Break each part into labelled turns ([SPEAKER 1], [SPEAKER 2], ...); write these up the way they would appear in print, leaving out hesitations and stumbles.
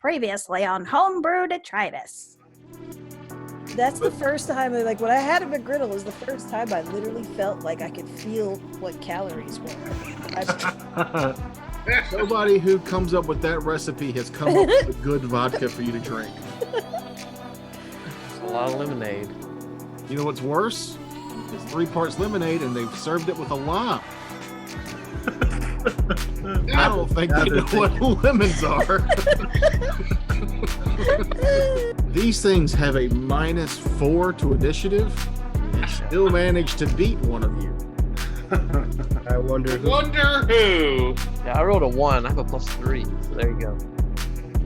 [SPEAKER 1] Previously on HomeBrew Detritus.
[SPEAKER 2] That's the first time, like, when I had a McGriddle is the first time I literally felt like I could feel what calories were.
[SPEAKER 3] Nobody who comes up with that recipe has come up with a good vodka for you to drink.
[SPEAKER 4] A lot of lemonade.
[SPEAKER 3] You know what's worse? It's 3 parts lemonade and they've served it with a lime. I don't think they know what lemons are. These things have a -4 to initiative. Still managed to beat one of you.
[SPEAKER 5] I wonder who.
[SPEAKER 4] Yeah, I rolled a 1. I have a +3. So there you go.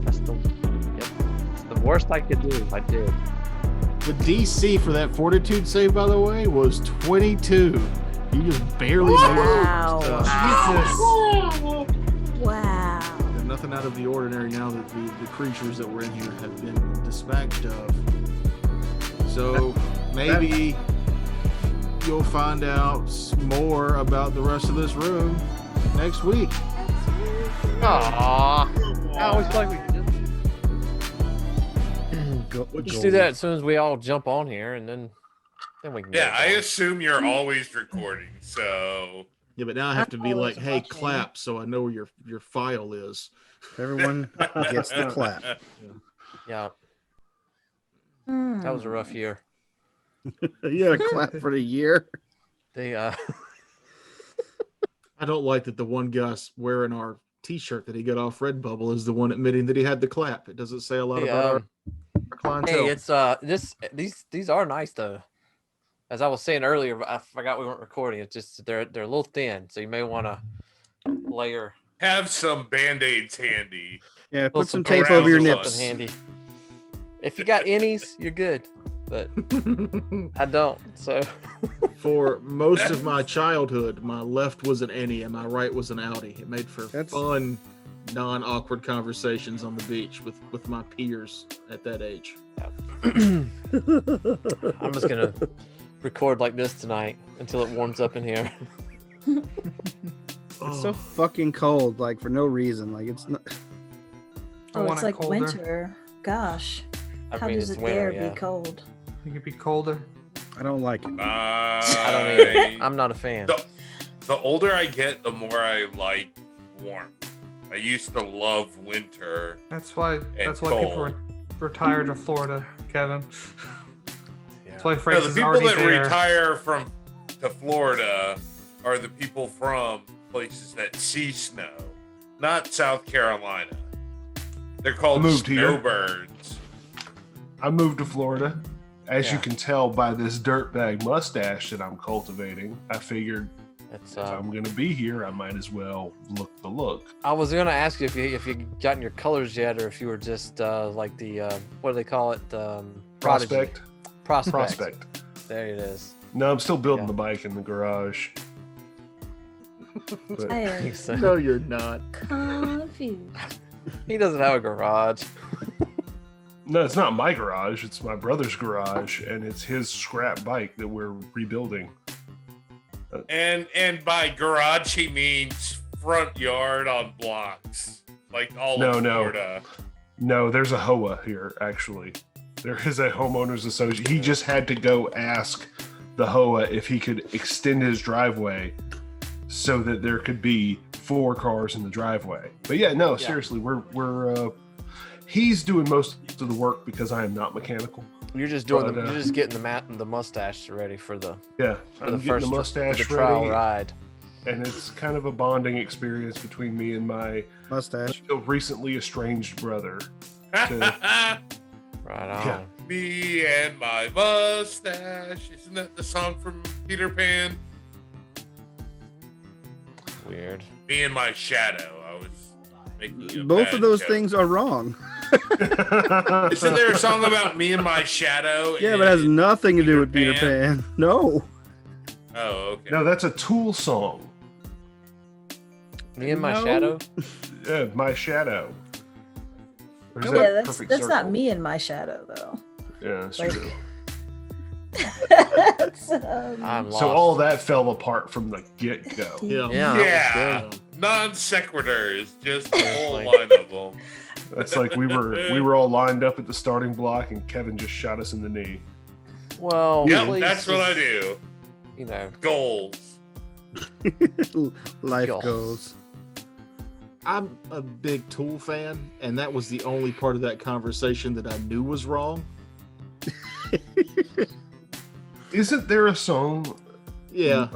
[SPEAKER 4] That's the worst I could do. I did.
[SPEAKER 3] The DC for that fortitude save, by the way, was 22. You just barely
[SPEAKER 1] Wow.
[SPEAKER 3] Jesus.
[SPEAKER 1] Wow.
[SPEAKER 3] There's nothing out of the ordinary now that the creatures that were in here have been dispatched of. So maybe you'll find out more about the rest of this room next week.
[SPEAKER 4] Aww. I always like we could just do that as soon as we all jump on here, and then we can.
[SPEAKER 6] Yeah, I assume you're always recording, so.
[SPEAKER 3] Yeah, but now I have to be like, hey, clap, so I know where your file is.
[SPEAKER 5] Everyone gets the clap.
[SPEAKER 4] Yeah. That was a rough year.
[SPEAKER 5] You had a clap for the year.
[SPEAKER 4] They
[SPEAKER 3] I don't like that the one guy wearing our T-shirt that he got off Redbubble is the one admitting that he had the clap. It doesn't say a lot about our clientele.
[SPEAKER 4] Hey, it's these are nice though. As I was saying earlier, I forgot we weren't recording. It's just they're a little thin, so you may want to layer.
[SPEAKER 6] Have some Band-Aids handy.
[SPEAKER 5] Yeah, put some tape over your nips.
[SPEAKER 4] Handy. If you got innies, you're good. But I don't. So
[SPEAKER 3] for most of my childhood, my left was an innie and my right was an outie. It made for fun, non-awkward conversations on the beach with my peers at that age.
[SPEAKER 4] I'm just gonna record like this tonight until it warms up in here.
[SPEAKER 5] It's so fucking cold, like for no reason. Like it's not.
[SPEAKER 1] Oh, it's like winter. Gosh. How does it dare be cold?
[SPEAKER 7] It could be colder.
[SPEAKER 5] I don't like it.
[SPEAKER 4] I don't either. I'm not a fan.
[SPEAKER 6] The older I get, the more I like warm. I used to love winter.
[SPEAKER 7] That's why people retire to Florida, Kevin. That's why
[SPEAKER 6] the people that retire to Florida are the people from places that see snow, not South Carolina. They're called snowbirds.
[SPEAKER 8] I moved to Florida. As you can tell by this dirtbag mustache that I'm cultivating, I figured if I'm going to be here, I might as well look the look.
[SPEAKER 4] I was going to ask you if you gotten your colors yet, or if you were just like the what do they call it?
[SPEAKER 8] Prospect.
[SPEAKER 4] There it is.
[SPEAKER 8] No, I'm still building the bike in the garage.
[SPEAKER 3] No, you're not.
[SPEAKER 1] Confused.
[SPEAKER 4] He doesn't have a garage.
[SPEAKER 8] No, it's not my garage. It's my brother's garage, and it's his scrap bike that we're rebuilding.
[SPEAKER 6] And by garage, he means front yard on blocks, like all of Florida.
[SPEAKER 8] No, there's a HOA here, actually. There is a homeowners association. He just had to go ask the HOA if he could extend his driveway so that there could be 4 cars in the driveway. But seriously, we're he's doing most of the work because I am not mechanical.
[SPEAKER 4] You're just doing you're just getting the mustache ready for the
[SPEAKER 8] I'm getting the mustache
[SPEAKER 4] for the trial
[SPEAKER 8] ready,
[SPEAKER 4] ride.
[SPEAKER 8] And it's kind of a bonding experience between me and my
[SPEAKER 5] mustache,
[SPEAKER 8] still recently estranged brother.
[SPEAKER 4] Right on.
[SPEAKER 8] Yeah.
[SPEAKER 6] Me and my mustache. Isn't that the song from Peter Pan?
[SPEAKER 4] Weird.
[SPEAKER 6] Me and my shadow. I was making
[SPEAKER 5] both of those things are wrong.
[SPEAKER 6] Isn't there a song about me and my shadow?
[SPEAKER 5] Yeah, but it has nothing to do with Peter Pan. No.
[SPEAKER 6] Oh, okay.
[SPEAKER 8] No, that's a Tool song.
[SPEAKER 4] Me and my shadow?
[SPEAKER 8] Yeah, my shadow.
[SPEAKER 2] That's not me and my shadow though.
[SPEAKER 8] Yeah, that's true.
[SPEAKER 2] That's,
[SPEAKER 4] I'm lost.
[SPEAKER 8] So all that fell apart from the get-go.
[SPEAKER 4] Yeah.
[SPEAKER 6] non sequiturs, just a whole line of them.
[SPEAKER 8] That's like we were all lined up at the starting block, and Kevin just shot us in the knee.
[SPEAKER 4] Well,
[SPEAKER 6] Yep,
[SPEAKER 4] please
[SPEAKER 6] that's what I
[SPEAKER 4] just,
[SPEAKER 6] do.
[SPEAKER 4] You know,
[SPEAKER 6] Goals.
[SPEAKER 5] Life
[SPEAKER 4] Goals.
[SPEAKER 5] goes.
[SPEAKER 3] I'm a big Tool fan, and that was the only part of that conversation that I knew was wrong.
[SPEAKER 8] Isn't there a song?
[SPEAKER 3] Yeah,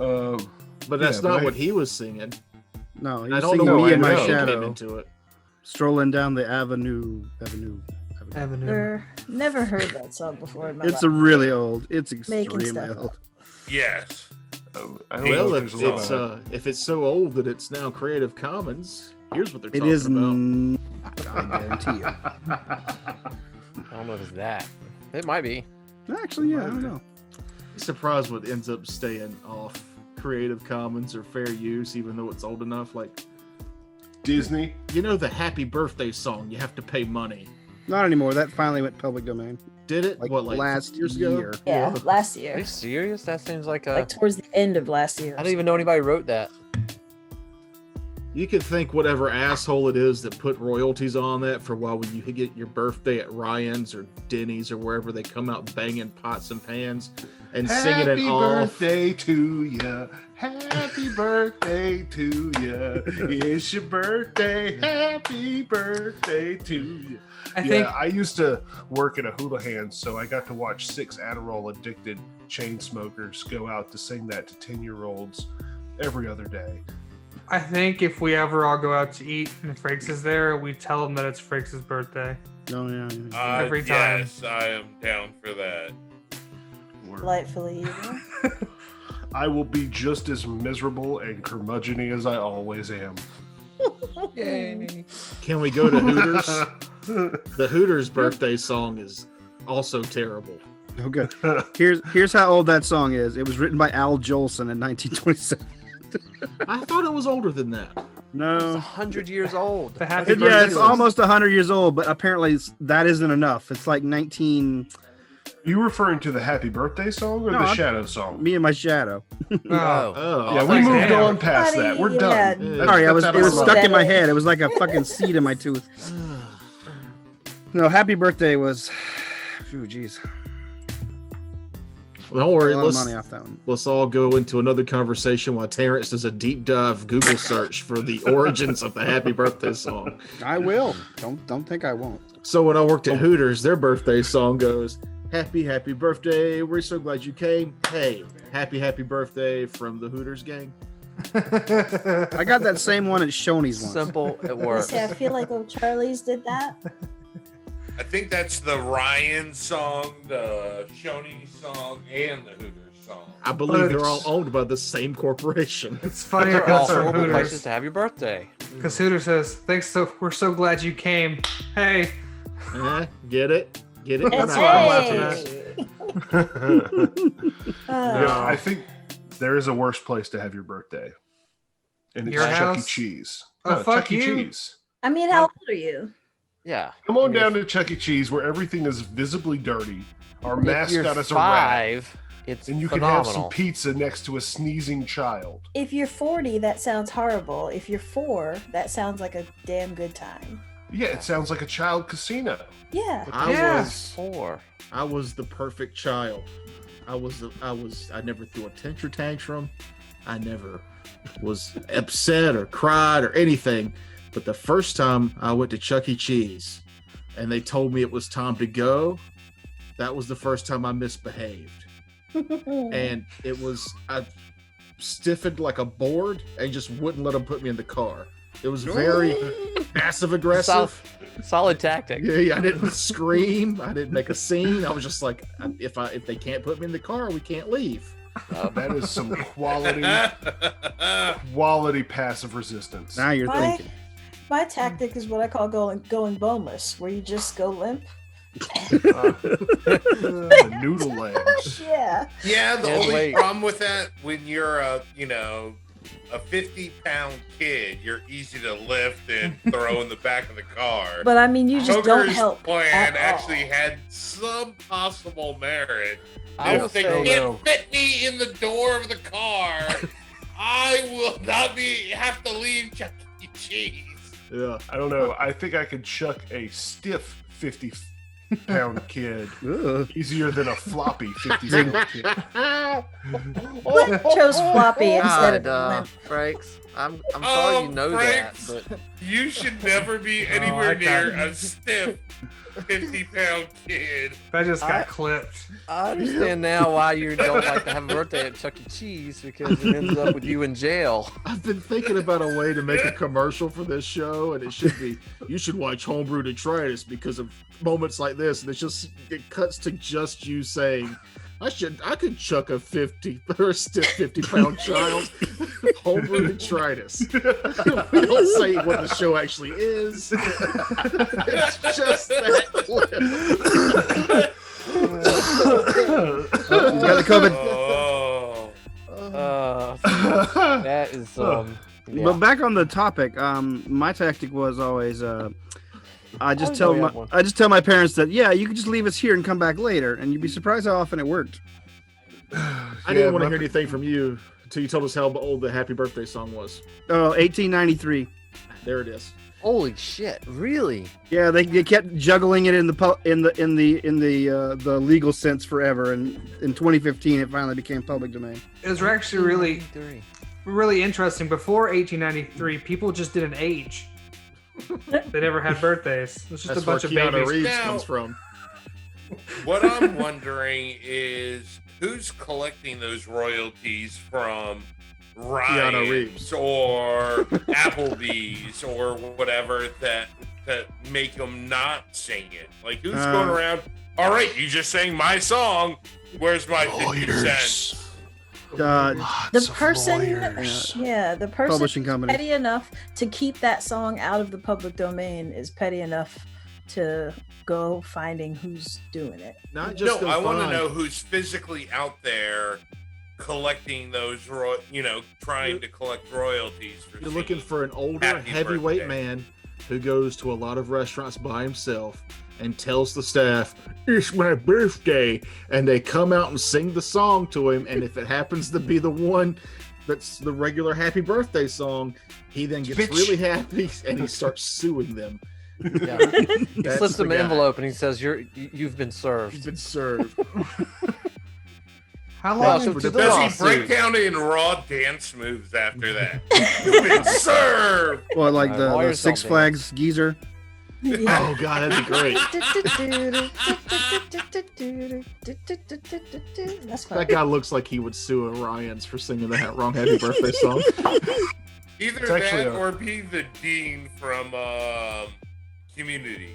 [SPEAKER 3] but that's not
[SPEAKER 8] but
[SPEAKER 3] what he was singing.
[SPEAKER 5] No,
[SPEAKER 3] I
[SPEAKER 5] he's
[SPEAKER 3] don't
[SPEAKER 5] singing
[SPEAKER 3] know
[SPEAKER 5] Me
[SPEAKER 3] why
[SPEAKER 5] and My
[SPEAKER 3] he came
[SPEAKER 5] Shadow,
[SPEAKER 3] into it.
[SPEAKER 5] strolling down the avenue.
[SPEAKER 7] Avenue.
[SPEAKER 2] Never heard that song before in my
[SPEAKER 5] It's
[SPEAKER 2] life.
[SPEAKER 5] a really old. It's
[SPEAKER 2] Making
[SPEAKER 5] extremely
[SPEAKER 2] stuff
[SPEAKER 5] old.
[SPEAKER 2] up.
[SPEAKER 6] Yes.
[SPEAKER 8] I don't know
[SPEAKER 3] Well,
[SPEAKER 8] if
[SPEAKER 3] if
[SPEAKER 8] there's a lot of
[SPEAKER 3] it's if it's so old that it's now Creative Commons, here's what they're
[SPEAKER 5] It
[SPEAKER 3] talking
[SPEAKER 5] is.
[SPEAKER 3] about.
[SPEAKER 5] I guarantee you.
[SPEAKER 4] I don't know if it's that. It might be.
[SPEAKER 5] Actually, yeah, I don't know.
[SPEAKER 3] Surprised what ends up staying off Creative Commons or fair use, even though it's old enough. Like,
[SPEAKER 8] Disney.
[SPEAKER 3] you know, the Happy Birthday song, you have to pay money.
[SPEAKER 5] Not anymore. That finally went public domain.
[SPEAKER 3] Did it?
[SPEAKER 5] Like,
[SPEAKER 3] What, like
[SPEAKER 5] last
[SPEAKER 3] years
[SPEAKER 5] year.
[SPEAKER 3] ago?
[SPEAKER 2] Yeah, last
[SPEAKER 4] Are
[SPEAKER 2] year.
[SPEAKER 4] you serious? That seems like a.
[SPEAKER 2] Like towards the end of last year.
[SPEAKER 4] I don't even know anybody wrote that.
[SPEAKER 3] You could thank whatever asshole it is that put royalties on that for while when you get your birthday at Ryan's or Denny's or wherever they come out banging pots and pans and singing it
[SPEAKER 8] Happy
[SPEAKER 3] off.
[SPEAKER 8] birthday to ya. Happy birthday to ya. It's your birthday. Happy birthday to ya.
[SPEAKER 7] I think
[SPEAKER 8] I used to work at a hula hand, so I got to watch 6 Adderall addicted chain smokers go out to sing that to 10-year-olds every other day.
[SPEAKER 7] if we ever all go out to eat and Frakes is there, we tell him that it's Frakes' birthday.
[SPEAKER 5] Oh, yeah.
[SPEAKER 7] Every time.
[SPEAKER 6] Yes, I am down for that.
[SPEAKER 2] Delightfully evil.
[SPEAKER 8] I will be just as miserable and curmudgeon-y as I always am.
[SPEAKER 4] Yay.
[SPEAKER 3] Can we go to Hooters? The Hooters birthday song is also terrible.
[SPEAKER 5] Okay. Here's how old that song is. It was written by Al Jolson in 1927.
[SPEAKER 3] I thought it was older than that.
[SPEAKER 4] It's
[SPEAKER 5] No.
[SPEAKER 4] 100 years old.
[SPEAKER 7] The Happy
[SPEAKER 5] Yeah,
[SPEAKER 7] Birthday
[SPEAKER 5] it's
[SPEAKER 7] song.
[SPEAKER 5] almost 100 years old, but apparently that isn't enough. It's like 19.
[SPEAKER 8] You referring to the Happy Birthday song or
[SPEAKER 5] No,
[SPEAKER 8] the
[SPEAKER 5] I'm-
[SPEAKER 8] Shadow song?
[SPEAKER 5] Me and My Shadow.
[SPEAKER 7] Oh.
[SPEAKER 3] Oh,
[SPEAKER 8] Yeah, we
[SPEAKER 7] like,
[SPEAKER 8] moved
[SPEAKER 7] damn.
[SPEAKER 8] on past
[SPEAKER 2] Buddy,
[SPEAKER 8] that. We're
[SPEAKER 2] yeah.
[SPEAKER 8] done.
[SPEAKER 3] Yeah.
[SPEAKER 5] Sorry,
[SPEAKER 8] That's
[SPEAKER 5] it was
[SPEAKER 8] out of our
[SPEAKER 5] stuck
[SPEAKER 8] mind.
[SPEAKER 5] in my head. It was like a fucking seed in my tooth. No, Happy Birthday was. Ooh, jeez.
[SPEAKER 3] Well, don't worry.
[SPEAKER 5] A lot of money off that one.
[SPEAKER 3] Let's all go into another conversation while Terrence does a deep dive Google search for the origins of the Happy Birthday song.
[SPEAKER 5] I will. Don't think I won't.
[SPEAKER 3] So when I worked at Hooters, their birthday song goes, "Happy, happy birthday. We're so glad you came. Hey, happy birthday from the Hooters gang."
[SPEAKER 5] I got that same one at Shoney's once.
[SPEAKER 4] Simple, it
[SPEAKER 2] I
[SPEAKER 4] works.
[SPEAKER 2] say, I feel like old Charlie's did that.
[SPEAKER 6] I think that's the Ryan song, the Shoney song, and the Hooters song.
[SPEAKER 3] I believe they're all owned by the same corporation.
[SPEAKER 7] It's funny
[SPEAKER 4] They're all
[SPEAKER 7] because for
[SPEAKER 4] horrible places
[SPEAKER 7] Hooters.
[SPEAKER 4] to have your birthday.
[SPEAKER 7] Because Hooters says, "Thanks, so we're so glad you came." Hey,
[SPEAKER 3] Get it? Get it?
[SPEAKER 2] It's
[SPEAKER 7] That's why I'm laughing
[SPEAKER 8] Yeah, I think there is a worse place to have your birthday. And it's
[SPEAKER 7] Your
[SPEAKER 8] Chuck E.
[SPEAKER 7] house?
[SPEAKER 8] Cheese.
[SPEAKER 7] Oh,
[SPEAKER 8] No,
[SPEAKER 7] fuck
[SPEAKER 8] Chuck E.
[SPEAKER 7] you.
[SPEAKER 8] Cheese.
[SPEAKER 2] I mean, how old are you?
[SPEAKER 4] Yeah.
[SPEAKER 8] Come on down to Chuck E. Cheese where everything is visibly dirty. Our
[SPEAKER 4] If you're
[SPEAKER 8] mascot is a rat.
[SPEAKER 4] 5, it's
[SPEAKER 8] And you can have some
[SPEAKER 4] phenomenal.
[SPEAKER 8] pizza next to a sneezing child.
[SPEAKER 2] If you're 40, that sounds horrible. If you're 4, that sounds like a damn good time.
[SPEAKER 8] Yeah, it sounds like a child casino.
[SPEAKER 2] Yeah.
[SPEAKER 7] Yeah.
[SPEAKER 3] I was the perfect child. I never threw a tantrum. I never was upset or cried or anything. But the first time I went to Chuck E. Cheese and they told me it was time to go, that was the first time I misbehaved. And it was, I stiffened like a board and just wouldn't let them put me in the car. It was very passive aggressive.
[SPEAKER 4] Solid tactic.
[SPEAKER 3] Yeah, I didn't scream. I didn't make a scene. I was just like, if they can't put me in the car, we can't leave.
[SPEAKER 8] That is some quality passive resistance.
[SPEAKER 5] Now you're thinking.
[SPEAKER 2] My tactic is what I call going boneless, where you just go limp.
[SPEAKER 8] The noodle legs.
[SPEAKER 2] Yeah.
[SPEAKER 6] Yeah, the
[SPEAKER 4] Yeah,
[SPEAKER 6] only
[SPEAKER 4] wait.
[SPEAKER 6] problem with that, when you're a 50-pound kid, you're easy to lift and throw in the back of the car.
[SPEAKER 2] But I mean, you just don't
[SPEAKER 6] Hooker's
[SPEAKER 2] help.
[SPEAKER 6] plan
[SPEAKER 2] at
[SPEAKER 6] actually
[SPEAKER 2] all.
[SPEAKER 6] had some possible merit.
[SPEAKER 4] I will
[SPEAKER 6] If they
[SPEAKER 4] say,
[SPEAKER 6] can't
[SPEAKER 4] though,
[SPEAKER 6] fit me in the door of the car, I will not have to leave Chuck Cheese.
[SPEAKER 8] Yeah, I don't know. I think I could chuck a stiff 50-pound kid
[SPEAKER 5] Ugh.
[SPEAKER 8] easier than a floppy 50-pound kid.
[SPEAKER 2] Flip chose floppy instead
[SPEAKER 4] God,
[SPEAKER 2] of limp.
[SPEAKER 4] Franks. I'm sorry you know
[SPEAKER 6] Franks,
[SPEAKER 4] that, but
[SPEAKER 6] you should never be
[SPEAKER 7] I
[SPEAKER 6] anywhere
[SPEAKER 7] got
[SPEAKER 6] near
[SPEAKER 7] it.
[SPEAKER 6] a stiff 50-pound kid.
[SPEAKER 7] That just got
[SPEAKER 4] I-
[SPEAKER 7] clipped.
[SPEAKER 4] I understand now why you don't like to have a birthday at Chuck E. Cheese because it ends up with you in jail.
[SPEAKER 3] I've been thinking about a way to make a commercial for this show, and it should be you should watch Homebrew Detritus because of moments like this, and it cuts to just you saying, I could chuck a 50 or a stiff 50-pound child. Homebrew Detritus. We don't say what the show actually is. It's just that clip.
[SPEAKER 5] You got the COVID.
[SPEAKER 6] Oh.
[SPEAKER 4] That is yeah.
[SPEAKER 5] But back on the topic, my tactic was always I just
[SPEAKER 4] Oh,
[SPEAKER 5] tell
[SPEAKER 4] yeah,
[SPEAKER 5] my
[SPEAKER 4] one.
[SPEAKER 5] I just tell my parents that you can just leave us here and come back later, and you'd be surprised how often it worked.
[SPEAKER 3] I didn't want to hear anything from you until you told us how old the Happy Birthday song was.
[SPEAKER 5] Oh, 1893.
[SPEAKER 3] There it is.
[SPEAKER 4] Holy shit! Really?
[SPEAKER 5] Yeah, they kept juggling it in the legal sense forever, and in 2015 it finally became public domain.
[SPEAKER 7] It was actually really interesting. Before 1893, people just didn't age. They never had birthdays. It was just
[SPEAKER 3] That's
[SPEAKER 7] a bunch of
[SPEAKER 3] where Keanu
[SPEAKER 7] babies.
[SPEAKER 3] Reeves
[SPEAKER 6] Now-
[SPEAKER 3] comes from.
[SPEAKER 6] What I'm wondering is who's collecting those royalties from
[SPEAKER 3] Keanu Reeves.
[SPEAKER 6] Ryan's or Applebee's or whatever that make them not sing it? Like, who's going around? All right, you just sang my song. Where's my 50 cents?
[SPEAKER 2] The person, the person
[SPEAKER 5] Publishing company.
[SPEAKER 2] petty enough to keep that song out of the public domain is petty enough to go finding who's doing it.
[SPEAKER 3] Not just
[SPEAKER 6] No, I want to
[SPEAKER 3] find-
[SPEAKER 6] know who's physically out there collecting those, trying to collect royalties. For
[SPEAKER 3] You're looking
[SPEAKER 6] singing
[SPEAKER 3] for an older,
[SPEAKER 6] Happy
[SPEAKER 3] heavyweight
[SPEAKER 6] Birthday.
[SPEAKER 3] man who goes to a lot of restaurants by himself and tells the staff, "It's my birthday," and they come out and sing the song to him. And if it happens to be the one that's the regular Happy Birthday song, he then gets
[SPEAKER 8] Bitch.
[SPEAKER 3] really happy and he starts suing them.
[SPEAKER 4] Yeah. He
[SPEAKER 3] That's
[SPEAKER 4] slips
[SPEAKER 3] the
[SPEAKER 4] them an
[SPEAKER 3] guy.
[SPEAKER 4] envelope and he says, "You've been served."
[SPEAKER 3] He's been served.
[SPEAKER 7] How
[SPEAKER 4] Well,
[SPEAKER 7] long?
[SPEAKER 4] so to the
[SPEAKER 6] Does he
[SPEAKER 4] lawsuit.
[SPEAKER 6] break down in raw dance moves after that? You've been served.
[SPEAKER 5] Well, like
[SPEAKER 4] My
[SPEAKER 5] the
[SPEAKER 4] lawyers
[SPEAKER 5] Six
[SPEAKER 4] don't
[SPEAKER 5] Flags geezer.
[SPEAKER 3] Oh God, that'd be great.
[SPEAKER 2] That's fine.
[SPEAKER 3] That guy looks like he would sue Orion's for singing the wrong Happy Birthday song.
[SPEAKER 6] Either
[SPEAKER 8] It's actually
[SPEAKER 6] that
[SPEAKER 8] a-
[SPEAKER 6] or be the dean from Community.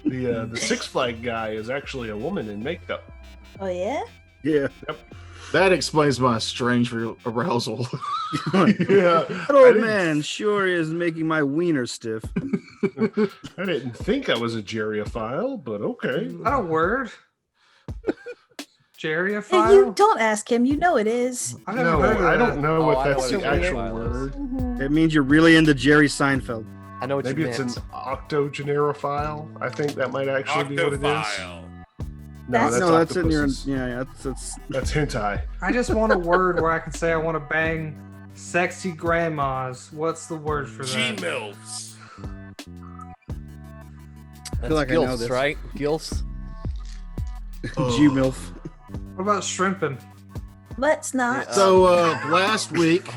[SPEAKER 8] The Six Flag guy is actually a woman in makeup.
[SPEAKER 2] Oh yeah?
[SPEAKER 5] Yeah.
[SPEAKER 3] That explains my strange arousal.
[SPEAKER 8] Yeah,
[SPEAKER 5] That old man sure is making my wiener stiff.
[SPEAKER 8] I didn't think I was a geriophile, but okay.
[SPEAKER 7] Is that a word?
[SPEAKER 2] Hey, you
[SPEAKER 7] Geriophile?
[SPEAKER 2] don't ask him. You know it is.
[SPEAKER 7] I've never
[SPEAKER 8] No,
[SPEAKER 7] heard of
[SPEAKER 8] I
[SPEAKER 7] that.
[SPEAKER 8] don't know
[SPEAKER 4] Oh,
[SPEAKER 8] if
[SPEAKER 4] I know
[SPEAKER 8] that's
[SPEAKER 4] what
[SPEAKER 8] the
[SPEAKER 4] a
[SPEAKER 8] actual
[SPEAKER 4] geriophile is.
[SPEAKER 8] word.
[SPEAKER 5] It means you're really into Jerry Seinfeld.
[SPEAKER 4] I know what
[SPEAKER 8] Maybe
[SPEAKER 4] you
[SPEAKER 8] it's
[SPEAKER 4] meant.
[SPEAKER 8] an octogenerophile. I think that might actually be what it is.
[SPEAKER 6] Octophile.
[SPEAKER 5] That's in your
[SPEAKER 8] octopuses.
[SPEAKER 5] that's
[SPEAKER 8] That's hentai.
[SPEAKER 7] I just want a word where I can say I want to bang sexy grandmas. What's the word for that?
[SPEAKER 6] G-MILFs.
[SPEAKER 4] That's
[SPEAKER 5] feel like I know
[SPEAKER 4] gilfs,
[SPEAKER 5] this.
[SPEAKER 4] right? Gilfs.
[SPEAKER 5] G MILF.
[SPEAKER 7] What about shrimping?
[SPEAKER 2] Let's not.
[SPEAKER 3] So last week,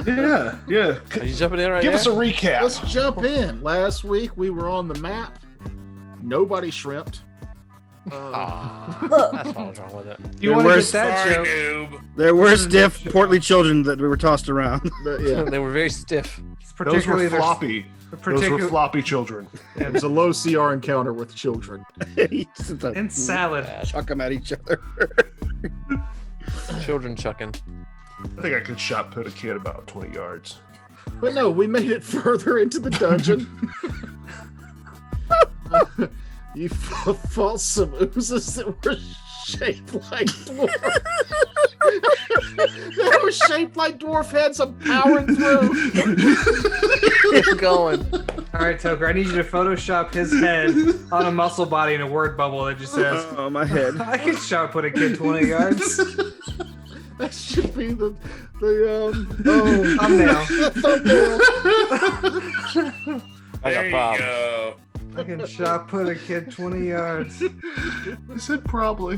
[SPEAKER 8] Yeah.
[SPEAKER 4] Are you jumping in right
[SPEAKER 8] Give
[SPEAKER 4] now?
[SPEAKER 8] us a recap.
[SPEAKER 3] let's jump in. Last week we were on the map. Nobody shrimped.
[SPEAKER 2] Look,
[SPEAKER 4] That's what was wrong with it.
[SPEAKER 7] You
[SPEAKER 5] There
[SPEAKER 7] want to
[SPEAKER 5] were
[SPEAKER 7] get that
[SPEAKER 6] Sorry,
[SPEAKER 7] joke?
[SPEAKER 6] noob.
[SPEAKER 5] There were stiff, portly children that were tossed around.
[SPEAKER 3] But, yeah,
[SPEAKER 4] They were very stiff.
[SPEAKER 7] It's
[SPEAKER 8] Those
[SPEAKER 7] particularly
[SPEAKER 8] were
[SPEAKER 7] their-
[SPEAKER 8] floppy. Those were
[SPEAKER 7] particular
[SPEAKER 8] floppy children.
[SPEAKER 3] it was a low CR encounter with children.
[SPEAKER 7] and salad.
[SPEAKER 5] Chuck them at each other.
[SPEAKER 4] Children chucking.
[SPEAKER 8] I think I could shot put a kid about 20 yards.
[SPEAKER 3] But no, we made it further into the dungeon. You fought some oozes that were shaped like dwarf. They were shaped like dwarf heads. I'm powering through.
[SPEAKER 4] Keep going.
[SPEAKER 7] All right, Toker, I need you to Photoshop his head on a muscle body in a word bubble that just says,
[SPEAKER 5] Oh, my head.
[SPEAKER 7] I can shot put a kid 20 yards.
[SPEAKER 9] That should be the
[SPEAKER 7] thumbnail.
[SPEAKER 4] I got
[SPEAKER 6] There you
[SPEAKER 4] problems.
[SPEAKER 6] go.
[SPEAKER 7] Fucking shot put a kid 20 yards.
[SPEAKER 8] I said probably.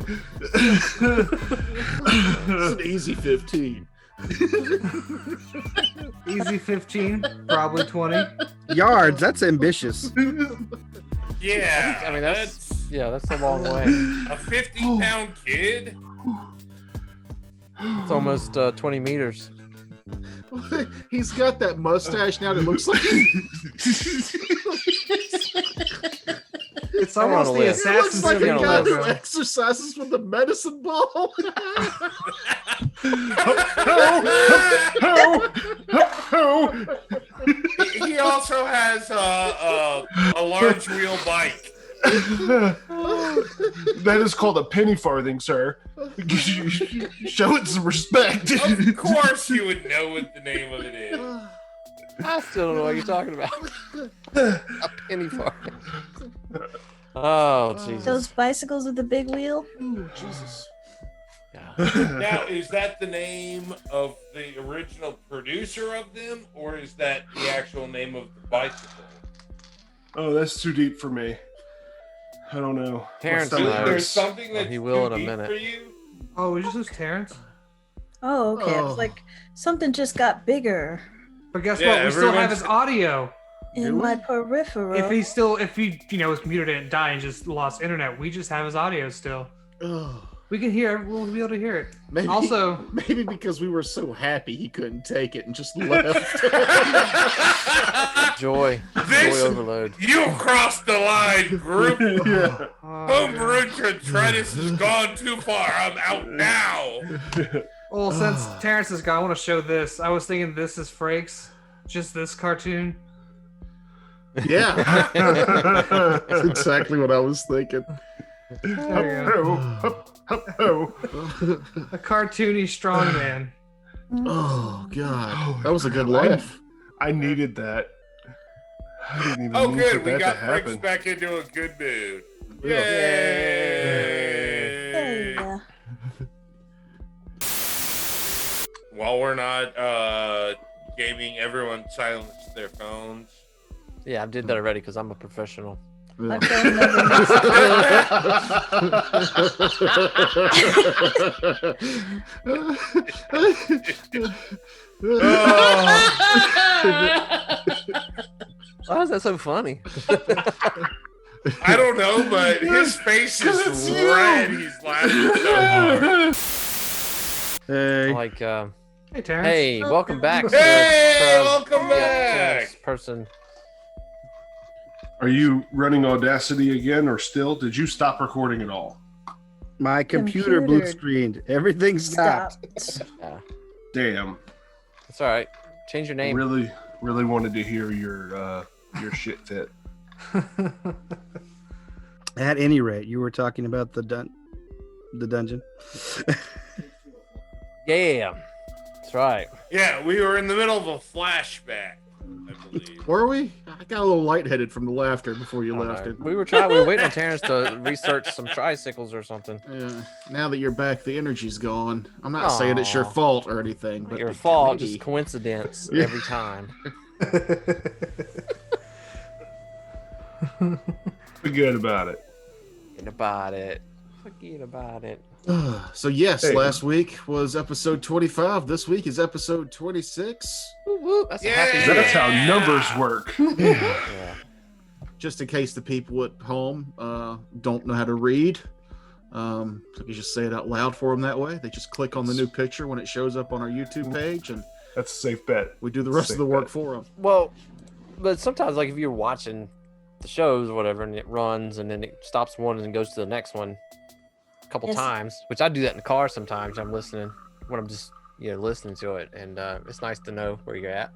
[SPEAKER 9] It's an easy 15.
[SPEAKER 7] Easy 15, probably 20.
[SPEAKER 5] Yards. That's ambitious.
[SPEAKER 6] Yeah.
[SPEAKER 4] I mean, that's a long way.
[SPEAKER 6] a 50-pound kid.
[SPEAKER 4] It's almost 20 meters.
[SPEAKER 9] He's got that mustache now that looks like
[SPEAKER 7] It's almost the
[SPEAKER 4] It
[SPEAKER 9] looks
[SPEAKER 7] Assassin's
[SPEAKER 9] like a
[SPEAKER 7] Creed
[SPEAKER 9] guy who
[SPEAKER 7] logo.
[SPEAKER 9] exercises with the medicine ball.
[SPEAKER 6] He also has a large wheel bike.
[SPEAKER 8] That is called a penny farthing, sir. Show it some respect.
[SPEAKER 6] Of course you would know what the name of it is.
[SPEAKER 4] I still don't know what you're talking about. A penny farthing. Oh, Jesus.
[SPEAKER 1] Those bicycles with the big wheel?
[SPEAKER 9] Ooh, Jesus.
[SPEAKER 6] Now, is that the name of the original producer of them, or is that the actual name of the bicycle?
[SPEAKER 8] Oh, that's too deep for me. I don't know.
[SPEAKER 4] Terrence
[SPEAKER 8] My stomach
[SPEAKER 4] knows.
[SPEAKER 6] There's
[SPEAKER 8] hurts.
[SPEAKER 6] something that's
[SPEAKER 4] he will
[SPEAKER 6] too
[SPEAKER 4] in a
[SPEAKER 6] deep
[SPEAKER 4] minute.
[SPEAKER 6] for you?
[SPEAKER 7] Oh, we just lose Terrence?
[SPEAKER 1] Oh, okay. I was like, something just got bigger
[SPEAKER 7] But guess
[SPEAKER 6] Yeah,
[SPEAKER 7] what? We still have
[SPEAKER 6] everyone's-
[SPEAKER 7] his audio.
[SPEAKER 1] in my peripheral.
[SPEAKER 7] If he, his computer didn't die and just lost internet, we just have his audio still.
[SPEAKER 9] Oh,
[SPEAKER 7] We can hear it. We'll be able to hear it.
[SPEAKER 9] maybe,
[SPEAKER 7] Also,
[SPEAKER 9] maybe because we were so happy he couldn't take it and just left.
[SPEAKER 4] Joy.
[SPEAKER 6] This-
[SPEAKER 4] Joy overload.
[SPEAKER 6] You crossed the line, group.
[SPEAKER 8] Yeah.
[SPEAKER 6] HomeBrew Detritus has gone too far. I'm out now.
[SPEAKER 7] well, since Terrence is gone, I want to show this. I was thinking this is Frakes. Just this cartoon.
[SPEAKER 9] Yeah. That's exactly what I was thinking.
[SPEAKER 7] There you go. A cartoony strongman.
[SPEAKER 9] Oh, God. That was a good laugh.
[SPEAKER 8] I needed that. I didn't even
[SPEAKER 6] Oh,
[SPEAKER 8] mean
[SPEAKER 6] good.
[SPEAKER 8] for
[SPEAKER 6] We
[SPEAKER 8] that
[SPEAKER 6] got
[SPEAKER 8] to
[SPEAKER 6] Briggs
[SPEAKER 8] happen.
[SPEAKER 6] back into a good mood.
[SPEAKER 9] Yeah.
[SPEAKER 6] Yay!
[SPEAKER 1] Yeah.
[SPEAKER 6] While we're not gaming, everyone silence their phones.
[SPEAKER 4] Yeah, I did that already because I'm a professional.
[SPEAKER 1] My phone never makes
[SPEAKER 4] Why is that so funny?
[SPEAKER 6] I don't know, but his face is red. He's laughing so hard.
[SPEAKER 5] Hey.
[SPEAKER 4] Like,
[SPEAKER 7] Hey, Terrence.
[SPEAKER 4] hey, welcome back.
[SPEAKER 6] Hey, welcome back.
[SPEAKER 4] Terrence person.
[SPEAKER 8] Are you running Audacity again or still? Did you stop recording at all?
[SPEAKER 5] My computer blue
[SPEAKER 1] Computer.
[SPEAKER 5] screened. Everything stopped.
[SPEAKER 4] Yeah,
[SPEAKER 8] Damn.
[SPEAKER 4] that's all right. Change your name.
[SPEAKER 8] Really wanted to hear your shit fit.
[SPEAKER 5] At any rate, you were talking about the dungeon.
[SPEAKER 4] Yeah, that's right.
[SPEAKER 6] Yeah, we were in the middle of a flashback, I believe.
[SPEAKER 9] Were we? I got a little lightheaded from the laughter before you
[SPEAKER 4] I don't
[SPEAKER 9] left
[SPEAKER 4] know.
[SPEAKER 9] it.
[SPEAKER 4] We were waiting on Terrence to research some tricycles or something.
[SPEAKER 9] Yeah. Now that you're back, the energy's gone. I'm not saying it's your
[SPEAKER 4] Aw.
[SPEAKER 9] fault or anything, but
[SPEAKER 4] Your fault,
[SPEAKER 9] maybe.
[SPEAKER 4] just coincidence
[SPEAKER 9] Yeah.
[SPEAKER 4] every time.
[SPEAKER 8] Forget about it.
[SPEAKER 4] Forget about it. Forget about it.
[SPEAKER 9] So yes,
[SPEAKER 8] Hey.
[SPEAKER 9] last week was episode 25. This week is episode 26.
[SPEAKER 4] Woo, woo. That's a
[SPEAKER 6] Yeah.
[SPEAKER 4] happy
[SPEAKER 8] That's
[SPEAKER 4] day.
[SPEAKER 8] how numbers work.
[SPEAKER 4] Yeah.
[SPEAKER 9] Just in case the people at home don't know how to read, so you just say it out loud for them that way. They just click on the new picture when it shows up on our YouTube page, and
[SPEAKER 8] That's a safe bet.
[SPEAKER 9] we do the rest of the
[SPEAKER 8] Safe
[SPEAKER 9] work
[SPEAKER 8] bet.
[SPEAKER 9] for them.
[SPEAKER 4] Well, but sometimes, like, if you're watching the shows or whatever, and it runs and then it stops one and goes to the next one a couple
[SPEAKER 1] Yes.
[SPEAKER 4] times, which I do that in the car sometimes. I'm listening when I'm just listening to it, and it's nice to know where you're at.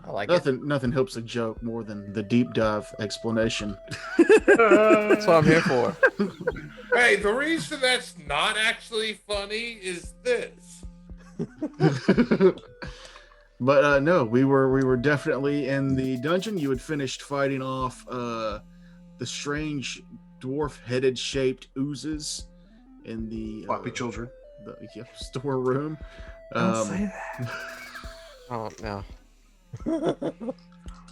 [SPEAKER 4] I like it.
[SPEAKER 9] Nothing helps a joke more than the deep dive explanation.
[SPEAKER 4] That's what I'm here for.
[SPEAKER 6] Hey, the reason that's not actually funny is this.
[SPEAKER 9] But no, we were definitely in the dungeon. You had finished fighting off the strange dwarf-headed shaped oozes in the
[SPEAKER 8] Floppy children.
[SPEAKER 9] the storeroom.
[SPEAKER 7] Don't say that.
[SPEAKER 4] Oh no.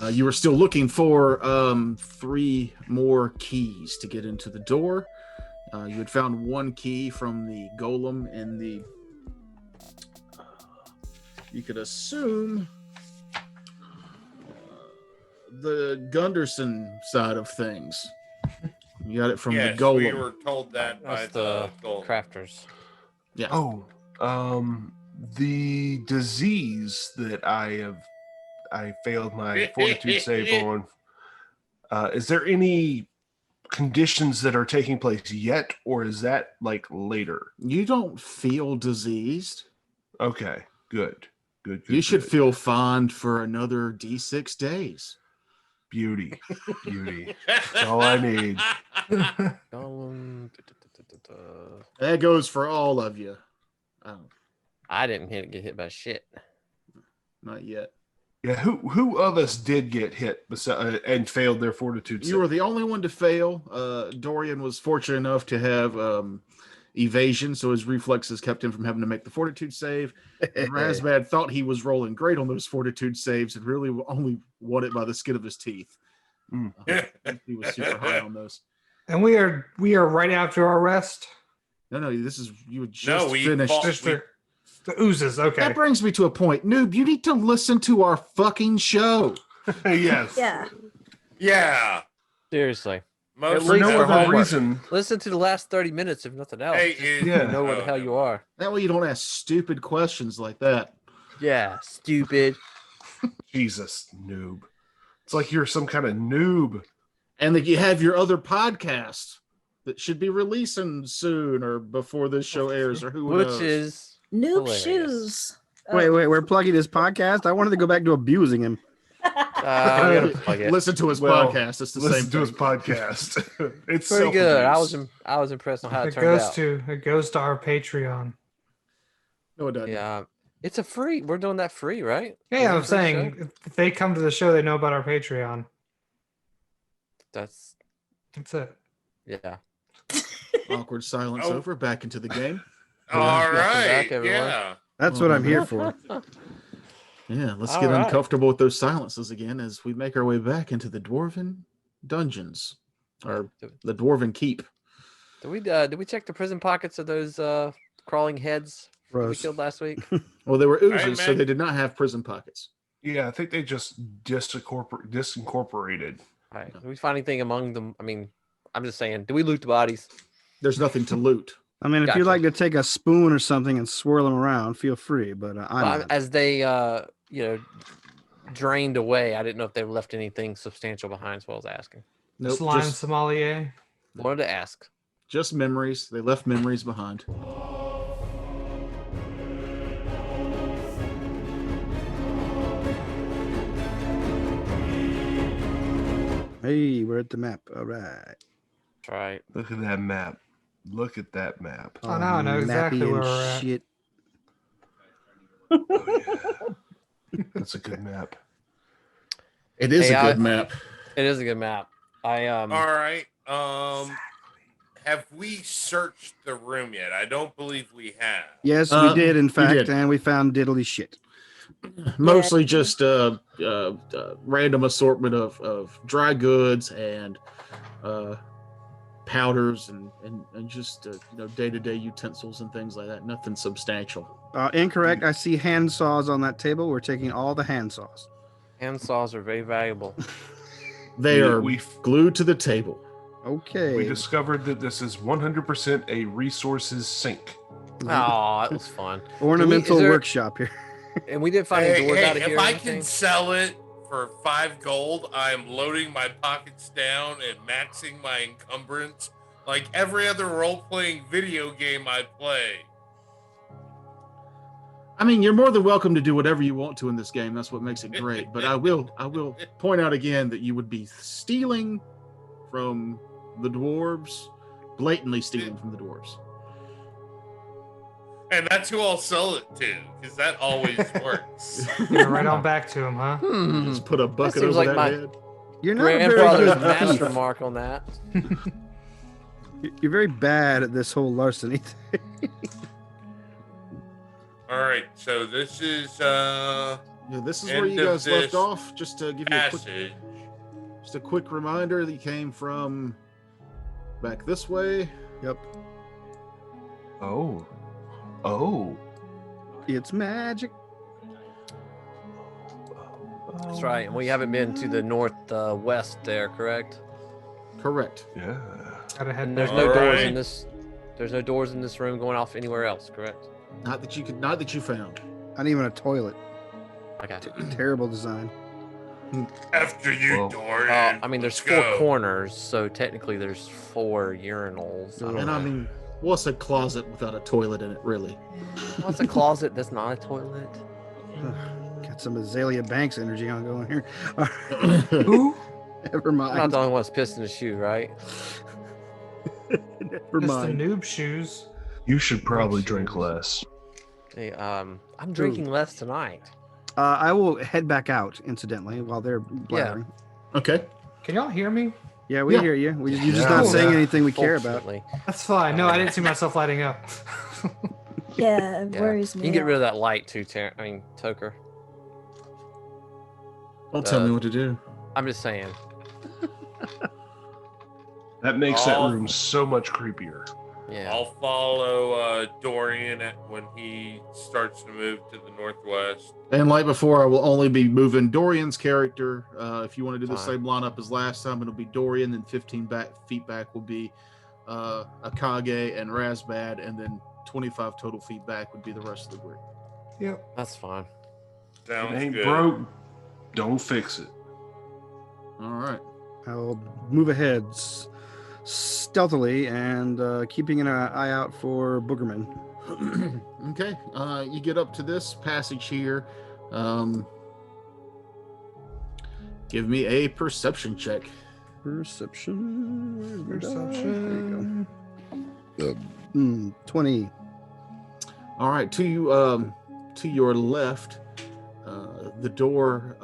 [SPEAKER 9] You were still looking for 3 more keys to get into the door. You had found 1 key from the golem in the. You could assume the Gunderson side of things. You got it from
[SPEAKER 6] Yes,
[SPEAKER 9] the golem.
[SPEAKER 6] we were told that by
[SPEAKER 4] That's
[SPEAKER 6] the
[SPEAKER 4] the
[SPEAKER 6] golem.
[SPEAKER 4] crafters.
[SPEAKER 9] Yeah.
[SPEAKER 8] Oh, the disease that I failed my fortitude save on. Is there any conditions that are taking place yet, or is that like later?
[SPEAKER 9] You don't feel diseased.
[SPEAKER 8] Okay, good.
[SPEAKER 9] You should
[SPEAKER 8] good.
[SPEAKER 9] feel fine for another D6 days.
[SPEAKER 8] Beauty. That's all I need.
[SPEAKER 9] That goes for all of you.
[SPEAKER 4] I didn't get hit by shit.
[SPEAKER 9] Not yet.
[SPEAKER 8] Yeah, who of us did get hit and failed their fortitude save?
[SPEAKER 9] You were the only one to fail. Dorian was fortunate enough to have evasion, so his reflexes kept him from having to make the fortitude save. And Razbad thought he was rolling great on those fortitude saves and really only won it by the skin of his teeth. He was super high on those.
[SPEAKER 7] And we are right after our rest.
[SPEAKER 9] No, this is you had just
[SPEAKER 6] we
[SPEAKER 9] finished.
[SPEAKER 6] fought-
[SPEAKER 7] The oozes, okay.
[SPEAKER 9] That brings me to a point. Noob, you need to listen to our fucking show.
[SPEAKER 8] Yes.
[SPEAKER 1] Yeah.
[SPEAKER 6] Yeah.
[SPEAKER 4] Seriously.
[SPEAKER 6] Most
[SPEAKER 8] For no
[SPEAKER 6] of
[SPEAKER 8] other
[SPEAKER 6] homework.
[SPEAKER 8] reason.
[SPEAKER 4] Listen to the last 30 minutes, if nothing else.
[SPEAKER 6] Hey,
[SPEAKER 4] Just
[SPEAKER 8] yeah.
[SPEAKER 4] know what the hell you are.
[SPEAKER 9] That way you don't ask stupid questions like that.
[SPEAKER 4] Yeah, stupid.
[SPEAKER 8] Jesus, noob. It's like you're some kind of noob.
[SPEAKER 9] And that you have your other podcast that should be releasing soon or before this show airs or who
[SPEAKER 4] Which
[SPEAKER 9] knows.
[SPEAKER 4] is
[SPEAKER 1] Noob
[SPEAKER 4] hilarious.
[SPEAKER 1] shoes.
[SPEAKER 5] Wait, we're plugging his podcast. I wanted to go back to abusing him.
[SPEAKER 4] We gotta plug it.
[SPEAKER 9] Listen to his
[SPEAKER 8] Well,
[SPEAKER 9] podcast. It's the
[SPEAKER 8] Listen
[SPEAKER 9] same
[SPEAKER 8] to his
[SPEAKER 9] thing.
[SPEAKER 8] podcast. It's
[SPEAKER 4] Pretty good.
[SPEAKER 8] self-abuse.
[SPEAKER 4] I was impressed on how it
[SPEAKER 7] It
[SPEAKER 4] turned
[SPEAKER 7] goes
[SPEAKER 4] out.
[SPEAKER 7] to our Patreon.
[SPEAKER 9] No, it doesn't.
[SPEAKER 4] Yeah, it's a free. We're doing that free, right?
[SPEAKER 7] Yeah,
[SPEAKER 4] Is it
[SPEAKER 7] I'm
[SPEAKER 4] a free
[SPEAKER 7] saying
[SPEAKER 4] show?
[SPEAKER 7] if they come to the show, they know about our Patreon.
[SPEAKER 4] That's
[SPEAKER 7] it.
[SPEAKER 4] yeah.
[SPEAKER 9] Awkward silence
[SPEAKER 6] Oh.
[SPEAKER 9] over. Back into the game.
[SPEAKER 6] All
[SPEAKER 4] Welcome
[SPEAKER 6] right.
[SPEAKER 4] back, everyone.
[SPEAKER 6] Yeah.
[SPEAKER 5] That's what I'm here for.
[SPEAKER 9] Yeah, let's
[SPEAKER 4] All
[SPEAKER 9] get
[SPEAKER 4] right.
[SPEAKER 9] uncomfortable with those silences again as we make our way back into the Dwarven dungeons. Or the Dwarven Keep.
[SPEAKER 4] Did we check the prison pockets of those crawling heads that we
[SPEAKER 5] Gross.
[SPEAKER 4] killed last week?
[SPEAKER 9] Well, they were
[SPEAKER 6] right,
[SPEAKER 9] oozes, so
[SPEAKER 6] man.
[SPEAKER 9] they did not have prison pockets.
[SPEAKER 8] Yeah, I think they just disincorporated.
[SPEAKER 4] All right. Did we find anything among them? I mean, I'm just saying. Do we loot the bodies?
[SPEAKER 9] There's nothing to loot.
[SPEAKER 5] I mean, if
[SPEAKER 4] Gotcha.
[SPEAKER 5] you'd like to take a spoon or something and swirl them around, feel free. But I'm
[SPEAKER 4] Well,
[SPEAKER 5] not.
[SPEAKER 4] as they drained away, I didn't know if they left anything substantial behind. So I was asking.
[SPEAKER 9] Nope,
[SPEAKER 7] Slime
[SPEAKER 9] just,
[SPEAKER 7] sommelier.
[SPEAKER 4] Wanted to ask.
[SPEAKER 9] just memories. They left memories behind.
[SPEAKER 5] Hey, we're at the map. All right.
[SPEAKER 4] That's right.
[SPEAKER 8] Look at that map. Look at that map.
[SPEAKER 7] Oh, now I know exactly
[SPEAKER 5] Mappy
[SPEAKER 7] where
[SPEAKER 5] and
[SPEAKER 7] we're at.
[SPEAKER 5] shit.
[SPEAKER 8] That's a good map.
[SPEAKER 9] It is
[SPEAKER 4] Hey,
[SPEAKER 9] a good map.
[SPEAKER 4] It is a good map. I
[SPEAKER 6] All right. Have we searched the room yet? I don't believe we have.
[SPEAKER 5] Yes, we did, in
[SPEAKER 9] you
[SPEAKER 5] fact,
[SPEAKER 9] did.
[SPEAKER 5] and we found diddly shit.
[SPEAKER 9] Mostly just random assortment of dry goods and powders and just day-to-day utensils and things like that. Nothing substantial.
[SPEAKER 5] Incorrect. I see hand saws on that table. We're taking all the hand saws.
[SPEAKER 4] hand saws are very valuable.
[SPEAKER 9] They are
[SPEAKER 8] we
[SPEAKER 9] glued to the table.
[SPEAKER 5] Okay.
[SPEAKER 8] we discovered that this is 100% a resources sink.
[SPEAKER 4] Oh, that was fun.
[SPEAKER 5] Ornamental
[SPEAKER 4] is there-
[SPEAKER 5] workshop here.
[SPEAKER 4] And we didn't find any doors out of
[SPEAKER 6] if
[SPEAKER 4] here. or
[SPEAKER 6] I
[SPEAKER 4] anything?
[SPEAKER 6] can sell it for 5 gold, I'm loading my pockets down and maxing my encumbrance like every other role-playing video game I play.
[SPEAKER 9] I mean, you're more than welcome to do whatever you want to in this game. That's what makes it great. But I will point out again that you would be stealing from the dwarves, blatantly stealing from the dwarves.
[SPEAKER 6] And that's who I'll sell it to, because that always works.
[SPEAKER 7] Yeah, right on back to him, huh?
[SPEAKER 9] Just put a bucket
[SPEAKER 4] seems
[SPEAKER 9] over
[SPEAKER 4] like
[SPEAKER 9] that
[SPEAKER 4] my-
[SPEAKER 9] head.
[SPEAKER 5] You're not a very
[SPEAKER 4] Grandfather's
[SPEAKER 5] good
[SPEAKER 4] master
[SPEAKER 5] thief.
[SPEAKER 4] mark on that.
[SPEAKER 5] You're very bad at this whole larceny thing.
[SPEAKER 6] All right, so this is
[SPEAKER 9] Yeah, this is where
[SPEAKER 6] end
[SPEAKER 9] you
[SPEAKER 6] of
[SPEAKER 9] guys left
[SPEAKER 6] this
[SPEAKER 9] off. Just to give you
[SPEAKER 6] passage.
[SPEAKER 9] just a quick reminder that you came from back this way.
[SPEAKER 5] Yep.
[SPEAKER 8] Oh.
[SPEAKER 5] It's magic.
[SPEAKER 4] That's right. And we haven't been to the northwest there, correct?
[SPEAKER 9] Correct.
[SPEAKER 8] Yeah.
[SPEAKER 7] Gotta head
[SPEAKER 4] And there's
[SPEAKER 7] back.
[SPEAKER 4] no doors
[SPEAKER 6] Alright.
[SPEAKER 4] in this. There's no doors in this room going off anywhere else, correct?
[SPEAKER 9] Not that you found.
[SPEAKER 5] Not even a toilet.
[SPEAKER 4] Okay.
[SPEAKER 5] Terrible design.
[SPEAKER 6] After you,
[SPEAKER 8] Well,
[SPEAKER 6] Dorian.
[SPEAKER 4] I mean, there's
[SPEAKER 6] let's
[SPEAKER 4] 4
[SPEAKER 6] go.
[SPEAKER 4] corners, so technically there's 4 urinals. I don't
[SPEAKER 9] And
[SPEAKER 4] know.
[SPEAKER 9] I mean, what's a closet without a toilet in it, really?
[SPEAKER 4] What's a closet that's not a toilet?
[SPEAKER 5] Got some Azalea Banks energy on going here.
[SPEAKER 7] Who?
[SPEAKER 5] Never
[SPEAKER 4] I'm not
[SPEAKER 5] mind.
[SPEAKER 4] the only one that's pissed in the shoe, right?
[SPEAKER 5] Never
[SPEAKER 7] Just the
[SPEAKER 5] mind.
[SPEAKER 7] noob shoes.
[SPEAKER 8] You should probably drink less.
[SPEAKER 4] Hey, I'm drinking less tonight.
[SPEAKER 5] I will head back out, incidentally, while they're blathering.
[SPEAKER 9] Okay.
[SPEAKER 7] Can y'all hear me?
[SPEAKER 5] Yeah, we
[SPEAKER 9] Yeah.
[SPEAKER 5] hear you. You're just
[SPEAKER 8] Yeah.
[SPEAKER 5] not
[SPEAKER 7] Cool.
[SPEAKER 5] saying anything we care about.
[SPEAKER 4] Fortunately.
[SPEAKER 7] That's fine. No, I didn't see myself lighting up.
[SPEAKER 1] Yeah, it
[SPEAKER 4] Yeah.
[SPEAKER 1] worries
[SPEAKER 4] You
[SPEAKER 1] me.
[SPEAKER 4] can get rid of that light too, Toker.
[SPEAKER 9] Don't tell me what to do.
[SPEAKER 4] I'm just saying.
[SPEAKER 8] That makes
[SPEAKER 6] Oh.
[SPEAKER 8] that room so much creepier.
[SPEAKER 4] Yeah.
[SPEAKER 6] I'll follow Dorian when he starts to move to the northwest.
[SPEAKER 9] And like before, I will only be moving Dorian's character. If you want to do the
[SPEAKER 4] Fine.
[SPEAKER 9] same lineup as last time, it'll be Dorian. Then 15 feet back will be Akage and Razbad, and then 25 total feet back would be the rest of the group.
[SPEAKER 7] Yep.
[SPEAKER 4] That's fine.
[SPEAKER 6] Sounds
[SPEAKER 8] It ain't
[SPEAKER 6] good.
[SPEAKER 8] broke. Don't fix it.
[SPEAKER 9] All right.
[SPEAKER 5] I'll move ahead stealthily and keeping an eye out for Boogerman.
[SPEAKER 9] Okay. You get up to this passage here. Give me a perception check.
[SPEAKER 5] Perception. Where's my die?
[SPEAKER 7] Perception.
[SPEAKER 5] There you go. 20.
[SPEAKER 9] All right. To your left, the door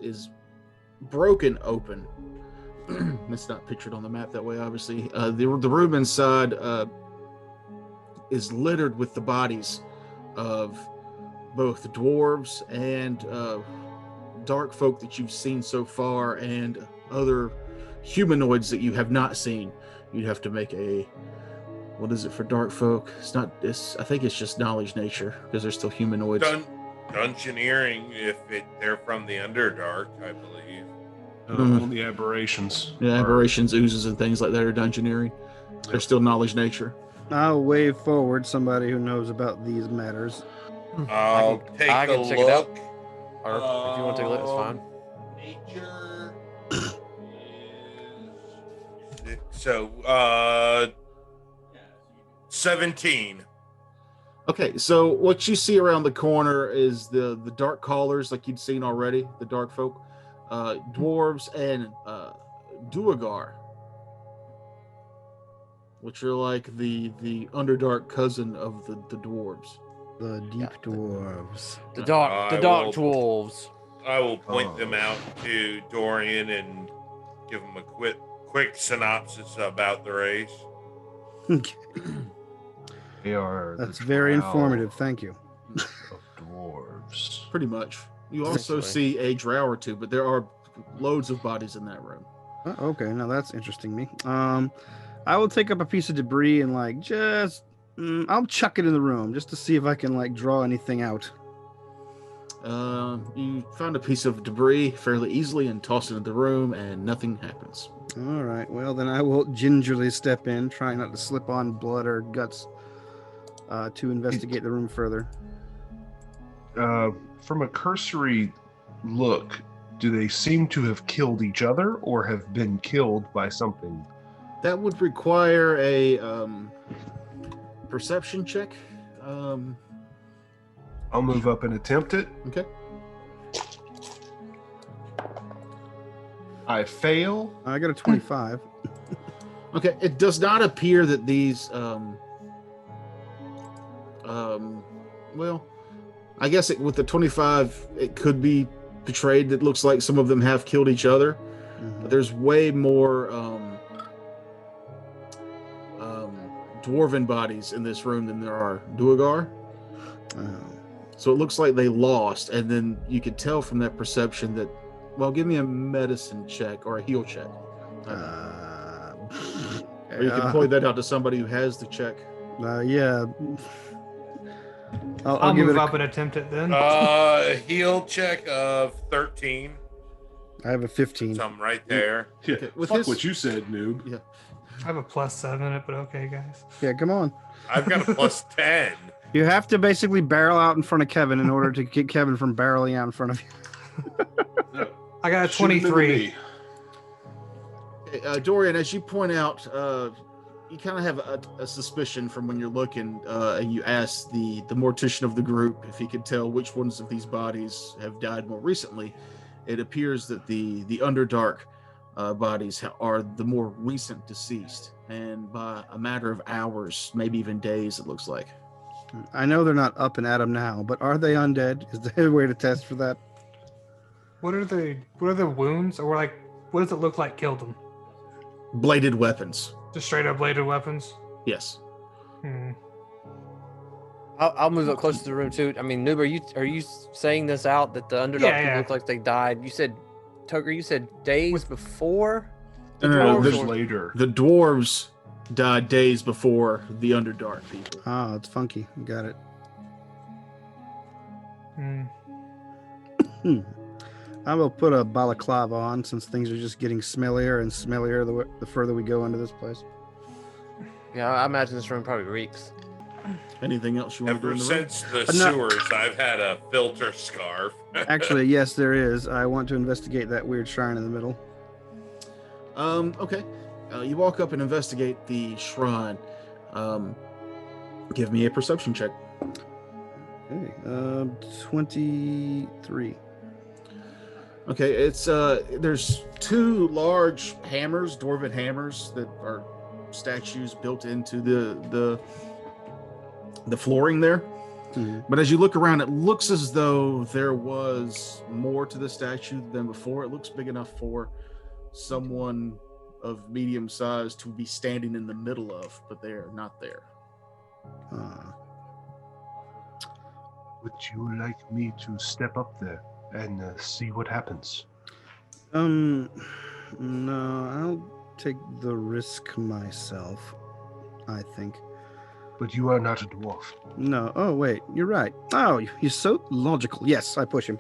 [SPEAKER 9] is broken open. It's not pictured on the map that way, obviously. The room inside is littered with the bodies of both dwarves and dark folk that you've seen so far, and other humanoids that you have not seen. You'd have to make a, what is it for dark folk? It's not this. I think it's just knowledge nature, because they're still humanoids.
[SPEAKER 6] Dungeoneering, if they're from the Underdark, I believe.
[SPEAKER 8] Only aberrations.
[SPEAKER 9] Yeah, aberrations, oozes, and things like that are dungeoneering. They're still knowledge nature.
[SPEAKER 5] I'll wave forward somebody who knows about these matters.
[SPEAKER 6] I'll take
[SPEAKER 4] I
[SPEAKER 6] a
[SPEAKER 4] can check it out.
[SPEAKER 6] look.
[SPEAKER 4] Or if you want to take a look, it's fine.
[SPEAKER 6] Nature is so 17.
[SPEAKER 9] Okay, so what you see around the corner is the dark callers, like you'd seen already, the dark folk, dwarves, and Duergar, which are like the underdark cousin of the dwarves.
[SPEAKER 5] The deep dwarves.
[SPEAKER 4] The dark dwarves.
[SPEAKER 6] I will point them out to Dorian and give him a quick synopsis about the race.
[SPEAKER 8] They are.
[SPEAKER 5] That's
[SPEAKER 8] the
[SPEAKER 5] very
[SPEAKER 8] drow
[SPEAKER 5] informative. Thank you.
[SPEAKER 8] Of dwarves.
[SPEAKER 9] Pretty much. You also
[SPEAKER 4] Essentially.
[SPEAKER 9] see a drow or two, but there are loads of bodies in that room.
[SPEAKER 5] Okay, now that's interesting me. I will take up a piece of debris and like just I'll chuck it in the room just to see if I can like draw anything out.
[SPEAKER 9] You find a piece of debris fairly easily and toss it into the room, and nothing happens.
[SPEAKER 5] All right. Well, then I will gingerly step in, trying not to slip on blood or guts, to investigate the room further.
[SPEAKER 8] From a cursory look, do they seem to have killed each other or have been killed by something?
[SPEAKER 9] That would require a perception check.
[SPEAKER 8] I'll move up and attempt it.
[SPEAKER 9] Okay.
[SPEAKER 8] I fail.
[SPEAKER 5] I got a 25.
[SPEAKER 9] Okay. It does not appear that these well, I guess with the 25 it could be portrayed that looks like some of them have killed each other. But there's way more dwarven bodies in this room than there are Duergar. So it looks like they lost, and then you could tell from that perception that. Well, give me a medicine check or a heal check. Or you can point that out to somebody who has the check.
[SPEAKER 5] Yeah.
[SPEAKER 7] I'll move up and attempt it then.
[SPEAKER 6] Heal check of 13.
[SPEAKER 5] I have a 15.
[SPEAKER 6] So I'm right there.
[SPEAKER 8] Yeah,
[SPEAKER 9] Okay,
[SPEAKER 8] fuck what you said, noob.
[SPEAKER 9] Yeah.
[SPEAKER 7] I have a +7, but okay, guys.
[SPEAKER 5] Yeah, come on.
[SPEAKER 6] I've got a +10.
[SPEAKER 5] You have to basically barrel out in front of Kevin in order to get Kevin from barreling out in front of you.
[SPEAKER 7] I got a
[SPEAKER 8] Should've been
[SPEAKER 7] 23.
[SPEAKER 8] me.
[SPEAKER 9] Dorian, as you point out, you kind of have a suspicion from when you're looking, and you ask the mortician of the group if he could tell which ones of these bodies have died more recently. It appears that the Underdark bodies are the more recent deceased, and by a matter of hours, maybe even days, it looks like.
[SPEAKER 5] I know they're not up and at 'em now, but are they undead? Is there a way to test for that?
[SPEAKER 7] What are the wounds, or like what does it look like killed them?
[SPEAKER 9] Bladed weapons.
[SPEAKER 7] Just straight up bladed weapons.
[SPEAKER 9] Yes.
[SPEAKER 4] I'll move up closer to the room too. I mean, Noob, are you saying this out that the Underdark people look like they died? You said, Tucker, you said days before.
[SPEAKER 9] No,
[SPEAKER 8] Later.
[SPEAKER 9] The dwarves died days before the Underdark people.
[SPEAKER 5] Oh, it's funky. Got it. I will put a balaclava on since things are just getting smellier and smellier the further we go into this place.
[SPEAKER 4] Yeah, I imagine this room probably reeks.
[SPEAKER 9] Anything else you want to do
[SPEAKER 6] Ever
[SPEAKER 9] in the room?
[SPEAKER 6] since the sewers, I've had a filter scarf.
[SPEAKER 5] Actually, yes, there is. I want to investigate that weird shrine in the middle.
[SPEAKER 9] Okay. You walk up and investigate the shrine. Give me a perception check.
[SPEAKER 5] Okay. 23.
[SPEAKER 9] Okay, it's there's two large hammers, dwarven hammers, that are statues built into the flooring there.
[SPEAKER 5] Mm-hmm.
[SPEAKER 9] But as you look around, it looks as though there was more to the statue than before. It looks big enough for someone of medium size to be standing in the middle of, but they're not there.
[SPEAKER 8] Would you like me to step up there and see what happens?
[SPEAKER 5] No, I'll take the risk myself, I think.
[SPEAKER 8] But you are not a dwarf.
[SPEAKER 5] No. Oh, wait. You're right. Oh, you're so logical. Yes, I push him.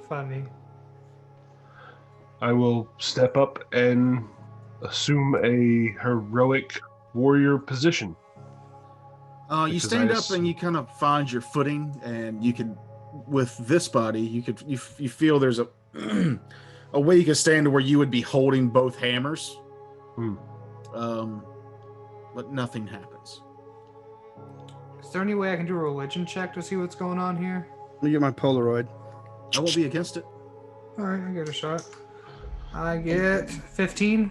[SPEAKER 7] Funny.
[SPEAKER 8] I will step up and assume a heroic warrior position.
[SPEAKER 9] You
[SPEAKER 8] Because
[SPEAKER 9] stand
[SPEAKER 8] I
[SPEAKER 9] up and you kind of find your footing, and you can, with this body, you feel there's a a way you can stand to where you would be holding both hammers. But nothing happens.
[SPEAKER 7] Is there any way I can do a religion check to see what's going on here?
[SPEAKER 5] Let me get my Polaroid.
[SPEAKER 9] I won't be against it.
[SPEAKER 7] All right, I get a shot. I get 15.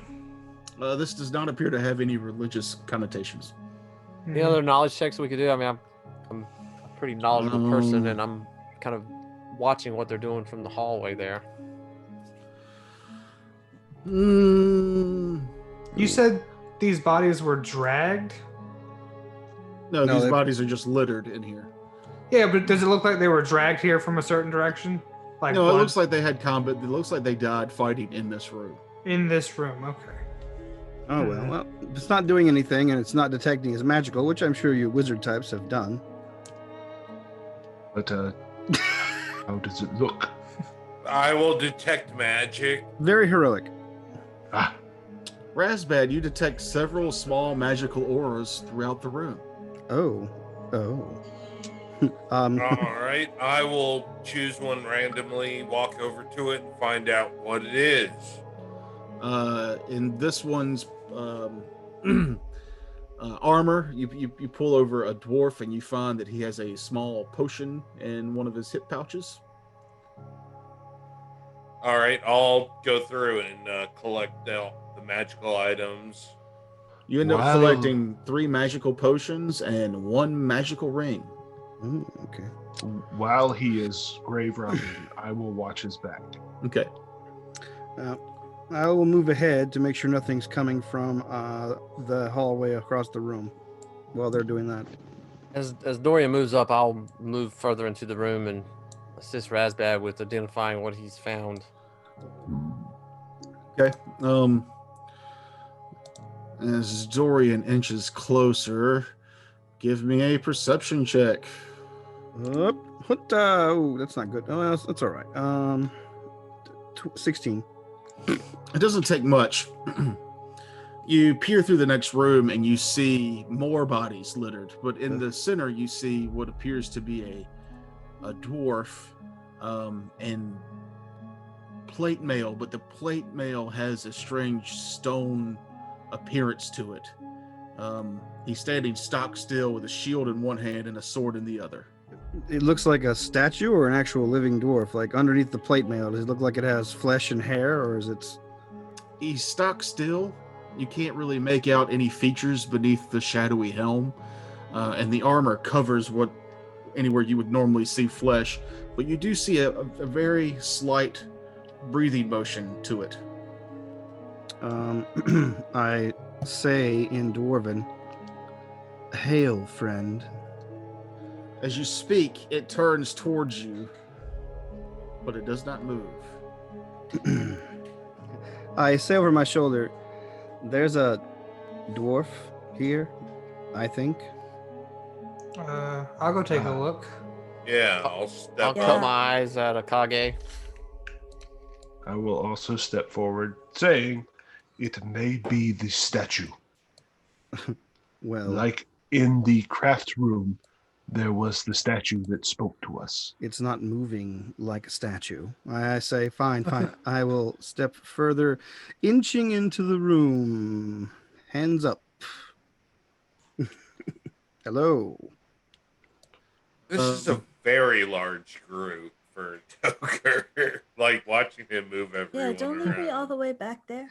[SPEAKER 9] This does not appear to have any religious connotations.
[SPEAKER 4] Any other knowledge checks we could do? I mean, I'm a pretty knowledgeable person, and I'm kind of watching what they're doing from the hallway there.
[SPEAKER 7] You said these bodies were dragged?
[SPEAKER 9] No, these bodies are just littered in here.
[SPEAKER 7] Yeah, but does it look like they were dragged here from a certain direction? Like
[SPEAKER 9] No,
[SPEAKER 7] blood?
[SPEAKER 9] it looks like they had combat. It looks like they died fighting in this room.
[SPEAKER 7] In this room, okay.
[SPEAKER 5] Oh, well, if it's not doing anything and it's not detecting as magical, which I'm sure you wizard types have done.
[SPEAKER 8] But how does it look?
[SPEAKER 6] I will detect magic.
[SPEAKER 5] Very heroic.
[SPEAKER 9] Razbad, you detect several small magical auras throughout the room.
[SPEAKER 5] Oh.
[SPEAKER 6] All right, I will choose one randomly, walk over to it, and find out what it is.
[SPEAKER 9] In this one's armor, you pull over a dwarf and you find that he has a small potion in one of his hip pouches.
[SPEAKER 6] All right, I'll go through and collect out the magical items.
[SPEAKER 9] You end up collecting 3 magical potions and 1 magical ring.
[SPEAKER 5] Oh, okay.
[SPEAKER 8] While he is grave robbing, I will watch his back.
[SPEAKER 9] Okay.
[SPEAKER 5] I will move ahead to make sure nothing's coming from the hallway across the room while they're doing that.
[SPEAKER 4] As Dorian moves up, I'll move further into the room and assist Razbad with identifying what he's found.
[SPEAKER 9] Okay. As Dorian inches closer, give me a perception check.
[SPEAKER 5] Oh, that's not good. Oh, that's all right. 16.
[SPEAKER 9] It doesn't take much. You peer through the next room and you see more bodies littered, but in the center you see what appears to be a dwarf and plate mail, but the plate mail has a strange stone appearance to it. He's standing stock still with a shield in one hand and a sword in the other.
[SPEAKER 5] It looks like a statue or an actual living dwarf. Like underneath the plate mail, does it look like it has flesh and hair, or is it?
[SPEAKER 9] He's stock still. You can't really make out any features beneath the shadowy helm, and the armor covers anywhere you would normally see flesh, but you do see a very slight breathing motion to it.
[SPEAKER 5] I say in Dwarven, "Hail, friend."
[SPEAKER 9] As you speak, it turns towards you, but it does not move.
[SPEAKER 5] I say over my shoulder, "There's a dwarf here, I think."
[SPEAKER 7] I'll go take a look.
[SPEAKER 6] Yeah, I'll
[SPEAKER 4] I'll
[SPEAKER 6] step
[SPEAKER 4] cut
[SPEAKER 6] up.
[SPEAKER 4] my eyes at Akage.
[SPEAKER 8] I will also step forward, saying, "It may be the statue.
[SPEAKER 5] Well,
[SPEAKER 8] Like in the craft room, there was the statue that spoke to us."
[SPEAKER 5] it's not moving like a statue. I say, fine. I will step further, inching into the room. Hands up. Hello.
[SPEAKER 6] This is a very large group for Toker. Like watching him move everyone
[SPEAKER 1] Yeah, don't leave me all
[SPEAKER 6] around.
[SPEAKER 1] the way back there.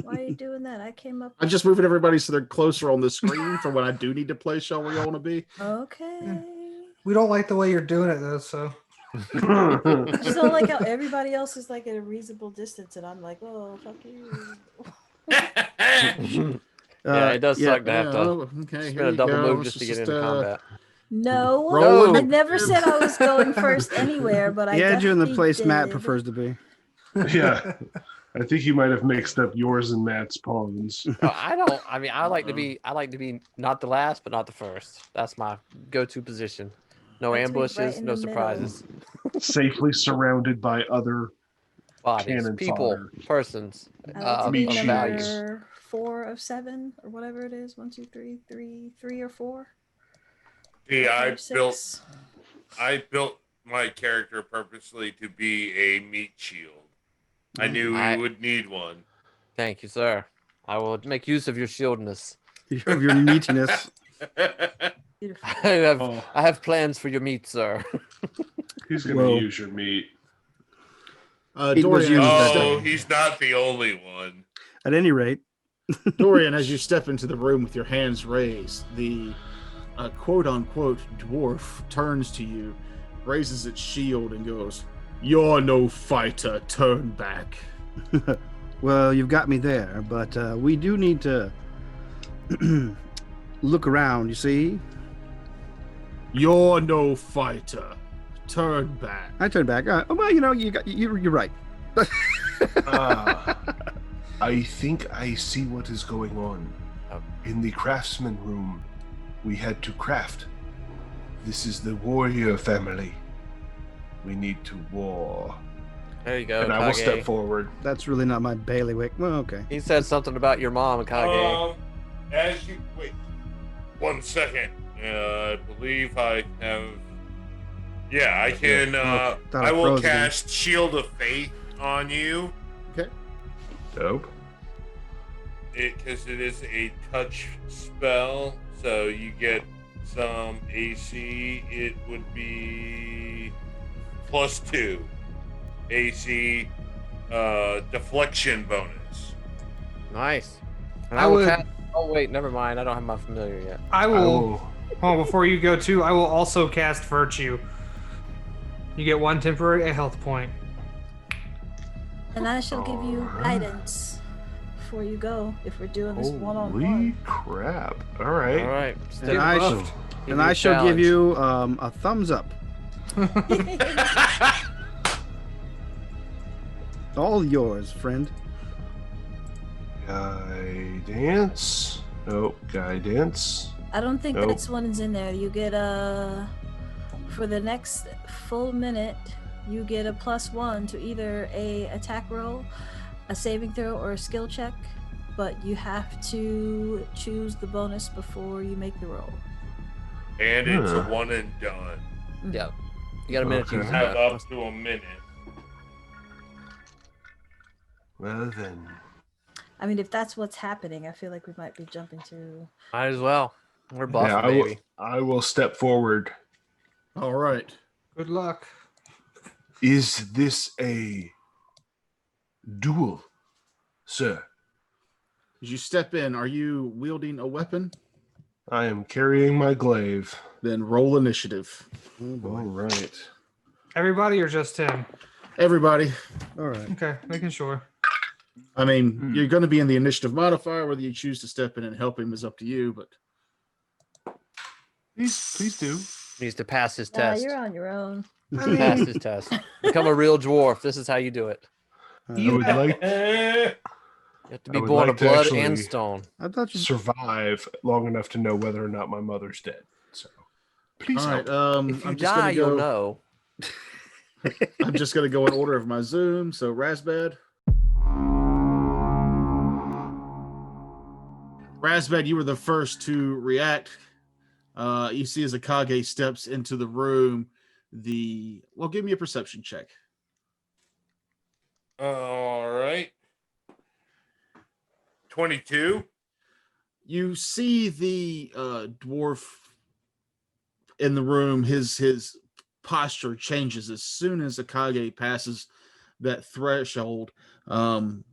[SPEAKER 1] Why are you doing that? I came up.
[SPEAKER 9] I'm just moving everybody so they're closer on the screen for when I do need to play Shall We All Want to Be.
[SPEAKER 1] Okay.
[SPEAKER 7] We don't like the way you're doing it though, so.
[SPEAKER 1] I just don't like how everybody else is like at a reasonable distance, and I'm like, oh, fuck you.
[SPEAKER 4] Yeah, it does suck to have to
[SPEAKER 9] okay,
[SPEAKER 4] spin a double move just to get into combat.
[SPEAKER 1] No,
[SPEAKER 9] Roll
[SPEAKER 1] I
[SPEAKER 9] it.
[SPEAKER 1] never said I was going first anywhere, but I
[SPEAKER 5] He had you in the
[SPEAKER 1] definitely
[SPEAKER 5] place Matt
[SPEAKER 1] did.
[SPEAKER 5] prefers to be.
[SPEAKER 8] Yeah. I think you might have mixed up yours and Matt's pawns.
[SPEAKER 4] I don't. I mean, I like to be not the last, but not the first. That's my go-to position. No
[SPEAKER 1] Like to be right
[SPEAKER 4] ambushes,
[SPEAKER 1] in
[SPEAKER 4] no
[SPEAKER 1] the middle.
[SPEAKER 4] surprises.
[SPEAKER 8] Safely surrounded by other
[SPEAKER 4] Bodies,
[SPEAKER 8] cannon
[SPEAKER 4] people,
[SPEAKER 8] fodder.
[SPEAKER 4] persons.
[SPEAKER 1] I like to be
[SPEAKER 8] Meat
[SPEAKER 4] value.
[SPEAKER 1] number 4 of 7 or whatever it is. 1, 2, 3, 3 or 4.
[SPEAKER 6] See,
[SPEAKER 1] Or 6.
[SPEAKER 6] I built my character purposely to be a meat shield. I knew we would need one.
[SPEAKER 4] Thank you, sir. I will make use of your shieldness.
[SPEAKER 5] Of your meatiness.
[SPEAKER 1] Beautiful.
[SPEAKER 4] I have plans for your meat, sir.
[SPEAKER 8] He's going to
[SPEAKER 5] Whoa.
[SPEAKER 8] use your meat.
[SPEAKER 5] It was
[SPEAKER 9] Dorian,
[SPEAKER 5] used that
[SPEAKER 6] Oh,
[SPEAKER 5] day.
[SPEAKER 6] he's not the only one.
[SPEAKER 5] At any rate,
[SPEAKER 9] Dorian, as you step into the room with your hands raised, the quote-unquote dwarf turns to you, raises its shield, and goes, "You're no fighter. Turn back."
[SPEAKER 5] well, you've got me there, but we do need to look around, you see?
[SPEAKER 9] "You're no fighter. Turn back."
[SPEAKER 5] I turn back. Well, you're right.
[SPEAKER 8] I think I see what is going on. In the craftsman room, we had to craft. This is the warrior family. We need to war.
[SPEAKER 4] There you go.
[SPEAKER 8] And I will
[SPEAKER 4] Kage.
[SPEAKER 8] step forward.
[SPEAKER 5] That's really not my bailiwick. Well, okay.
[SPEAKER 4] He said something about your mom, Kage.
[SPEAKER 6] As you wait, 1 second. I believe I have. Yeah, I can.
[SPEAKER 5] Thought I
[SPEAKER 6] I will
[SPEAKER 5] froze again.
[SPEAKER 6] cast Shield of Faith on you.
[SPEAKER 8] Dope.
[SPEAKER 6] Because it is a touch spell, so you get some AC. It would be +2 AC deflection bonus.
[SPEAKER 4] Nice. And
[SPEAKER 7] I
[SPEAKER 4] I will
[SPEAKER 7] would-
[SPEAKER 4] cast. Oh wait, never mind. I don't have my familiar yet.
[SPEAKER 7] I will. Oh, before you go too, I will also cast Virtue. You get 1 temporary health point.
[SPEAKER 1] And I shall give you guidance
[SPEAKER 2] before you go. If we're doing this
[SPEAKER 8] Holy
[SPEAKER 2] one-on-one.
[SPEAKER 8] crap! All right.
[SPEAKER 4] All right.
[SPEAKER 5] And I shall give you a thumbs up. All yours, friend.
[SPEAKER 8] Guidance. Nope. Guidance.
[SPEAKER 2] I don't think
[SPEAKER 8] Nope.
[SPEAKER 2] this one's in there. You get for the next full minute, you get a +1 to either a attack roll, a saving throw, or a skill check. But you have to choose the bonus before you make the roll.
[SPEAKER 6] And it's a one and done.
[SPEAKER 4] Yeah. You got a minute to use
[SPEAKER 6] Have
[SPEAKER 4] that.
[SPEAKER 6] up to a minute.
[SPEAKER 8] Well then.
[SPEAKER 2] I mean, if that's what's happening, I feel like we might be jumping to.
[SPEAKER 4] Might as well. We're buffing,
[SPEAKER 8] Yeah,
[SPEAKER 4] baby.
[SPEAKER 8] I will step forward.
[SPEAKER 9] All right.
[SPEAKER 7] Good luck.
[SPEAKER 8] Is this a duel, sir?
[SPEAKER 9] As you step in, are you wielding a weapon?
[SPEAKER 8] I am carrying my glaive.
[SPEAKER 9] Then roll initiative.
[SPEAKER 8] All right.
[SPEAKER 7] Everybody or just him?
[SPEAKER 9] Everybody.
[SPEAKER 5] All right.
[SPEAKER 7] Okay, making sure.
[SPEAKER 9] I mean, you're going to be in the initiative modifier. Whether you choose to step in and help him is up to you. But
[SPEAKER 8] Please do.
[SPEAKER 4] Needs to pass his
[SPEAKER 2] Yeah,
[SPEAKER 4] test.
[SPEAKER 2] you're on your own.
[SPEAKER 4] Pass his test. Become a real dwarf. This is how you do it.
[SPEAKER 8] I would like
[SPEAKER 4] You have to be
[SPEAKER 8] I would
[SPEAKER 4] born
[SPEAKER 8] like
[SPEAKER 4] of
[SPEAKER 8] to
[SPEAKER 4] blood
[SPEAKER 8] actually-
[SPEAKER 4] and stone.
[SPEAKER 5] I thought
[SPEAKER 8] to
[SPEAKER 5] you.
[SPEAKER 8] survive long enough to know whether or not my mother's dead. So, please
[SPEAKER 9] all right.
[SPEAKER 8] help.
[SPEAKER 4] If you
[SPEAKER 9] I'm just
[SPEAKER 4] die,
[SPEAKER 9] going to
[SPEAKER 4] you'll
[SPEAKER 9] go.
[SPEAKER 4] know.
[SPEAKER 9] I'm just going to go in order of my zoom. So Razbad. Razbad, you were the first to react. You see as Akage steps into the room, give me a perception check.
[SPEAKER 6] All right. 22.
[SPEAKER 9] You see the dwarf in the room. His posture changes as soon as Akage passes that threshold, and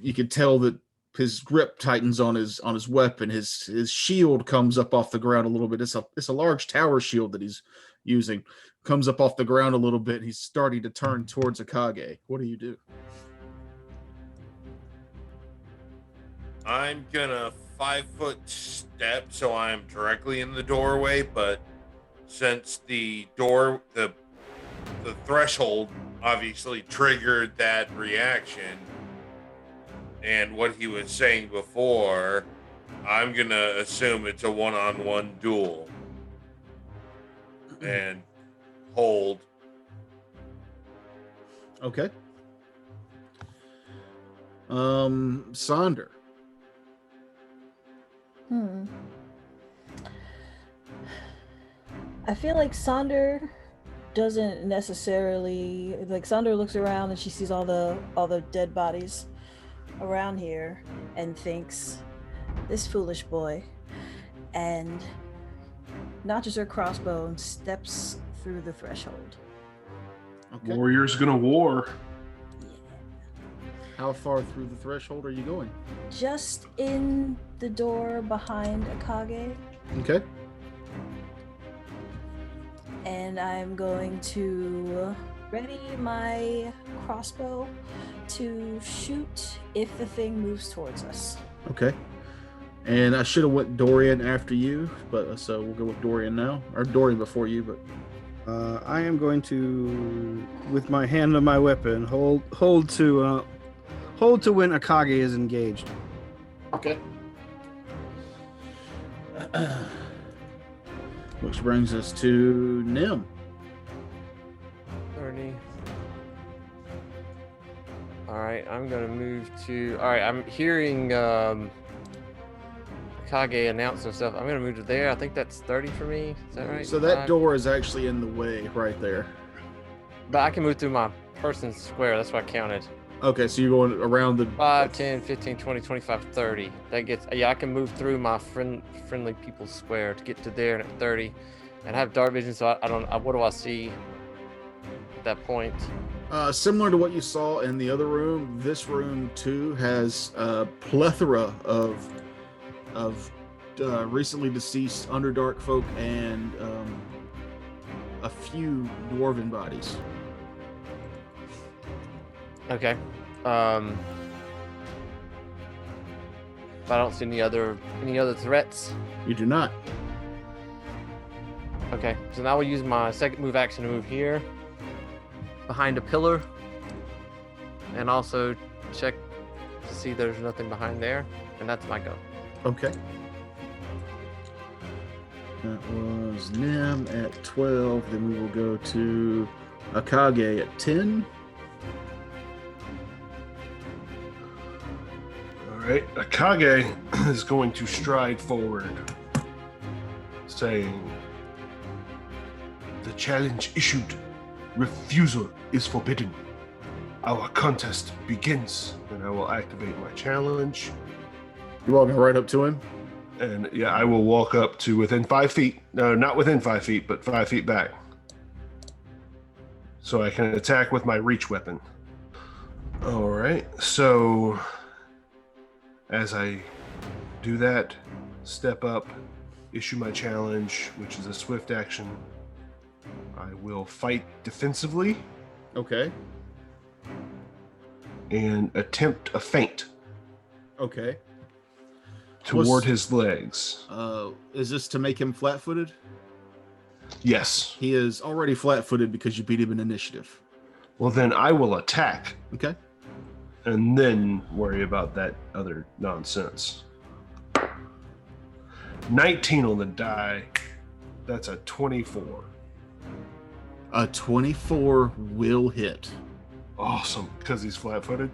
[SPEAKER 9] you can tell that his grip tightens on his weapon. His shield comes up off the ground a little bit. It's a large tower shield that he's using. Comes up off the ground a little bit. He's starting to turn towards Akage. What do you do?
[SPEAKER 6] I'm gonna 5-foot step so I'm directly in the doorway, but since the threshold obviously triggered that reaction and what he was saying before, I'm gonna assume it's a one-on-one duel and hold.
[SPEAKER 9] Okay. Sonder.
[SPEAKER 2] I feel like Sonder doesn't necessarily like. Sonder looks around and she sees all the dead bodies around here and thinks, this foolish boy, and notches her crossbow and steps through the threshold.
[SPEAKER 9] Okay.
[SPEAKER 8] Warriors gonna war.
[SPEAKER 9] How far through the threshold are you going?
[SPEAKER 2] Just in the door behind Akage,
[SPEAKER 9] Okay.
[SPEAKER 2] and I'm going to ready my crossbow to shoot if the thing moves towards us.
[SPEAKER 9] Okay. And I should have went Dorian after you, but so we'll go with Dorian now, or Dorian before you. But
[SPEAKER 5] I am going to, with my hand on my weapon, hold to when Akage is engaged.
[SPEAKER 9] okay. Which brings us to Nim.
[SPEAKER 4] 30. All right, I'm gonna move to. All right, I'm hearing Kage announce some stuff. I'm gonna move to there. I think that's 30 for me. Is that right?
[SPEAKER 9] So that
[SPEAKER 4] 5?
[SPEAKER 9] door is actually in the way right there.
[SPEAKER 4] But I can move through my person's square. That's what I counted.
[SPEAKER 9] Okay, so you're going around the
[SPEAKER 4] 5, 10, 15, 20, 25, 30. That gets. Yeah, I can move through my friendly people's square to get to there and at 30. And I have dark vision, so I don't. What do I see at that point?
[SPEAKER 9] Similar to what you saw in the other room, this room too has a plethora of recently deceased Underdark folk and a few dwarven bodies.
[SPEAKER 4] Okay. I don't see any other threats.
[SPEAKER 9] You do not.
[SPEAKER 4] Okay, so now we'll use my second move action to move here, behind a pillar, and also check to see there's nothing behind there, and that's my go.
[SPEAKER 9] Okay. That was Nim at 12. Then we will go to Akage at 10.
[SPEAKER 8] All right, Akage is going to stride forward, saying, "The challenge issued. Refusal is forbidden. Our contest begins." And I will activate my challenge.
[SPEAKER 9] You're walking right up to him?
[SPEAKER 8] And yeah, I will walk up to within 5 feet. No, not within 5 feet, but 5 feet back. So I can attack with my reach weapon. All right, so as I do that, step up, issue my challenge, which is a swift action. I will fight defensively.
[SPEAKER 9] Okay.
[SPEAKER 8] And attempt a feint.
[SPEAKER 9] Okay.
[SPEAKER 8] Toward his legs.
[SPEAKER 9] Is this to make him flat-footed?
[SPEAKER 8] Yes.
[SPEAKER 9] He is already flat-footed because you beat him in initiative.
[SPEAKER 8] Well, then I will attack.
[SPEAKER 9] Okay.
[SPEAKER 8] And then worry about that other nonsense. 19 on the die. That's a 24.
[SPEAKER 9] A 24 will hit.
[SPEAKER 8] Awesome, because he's flat-footed.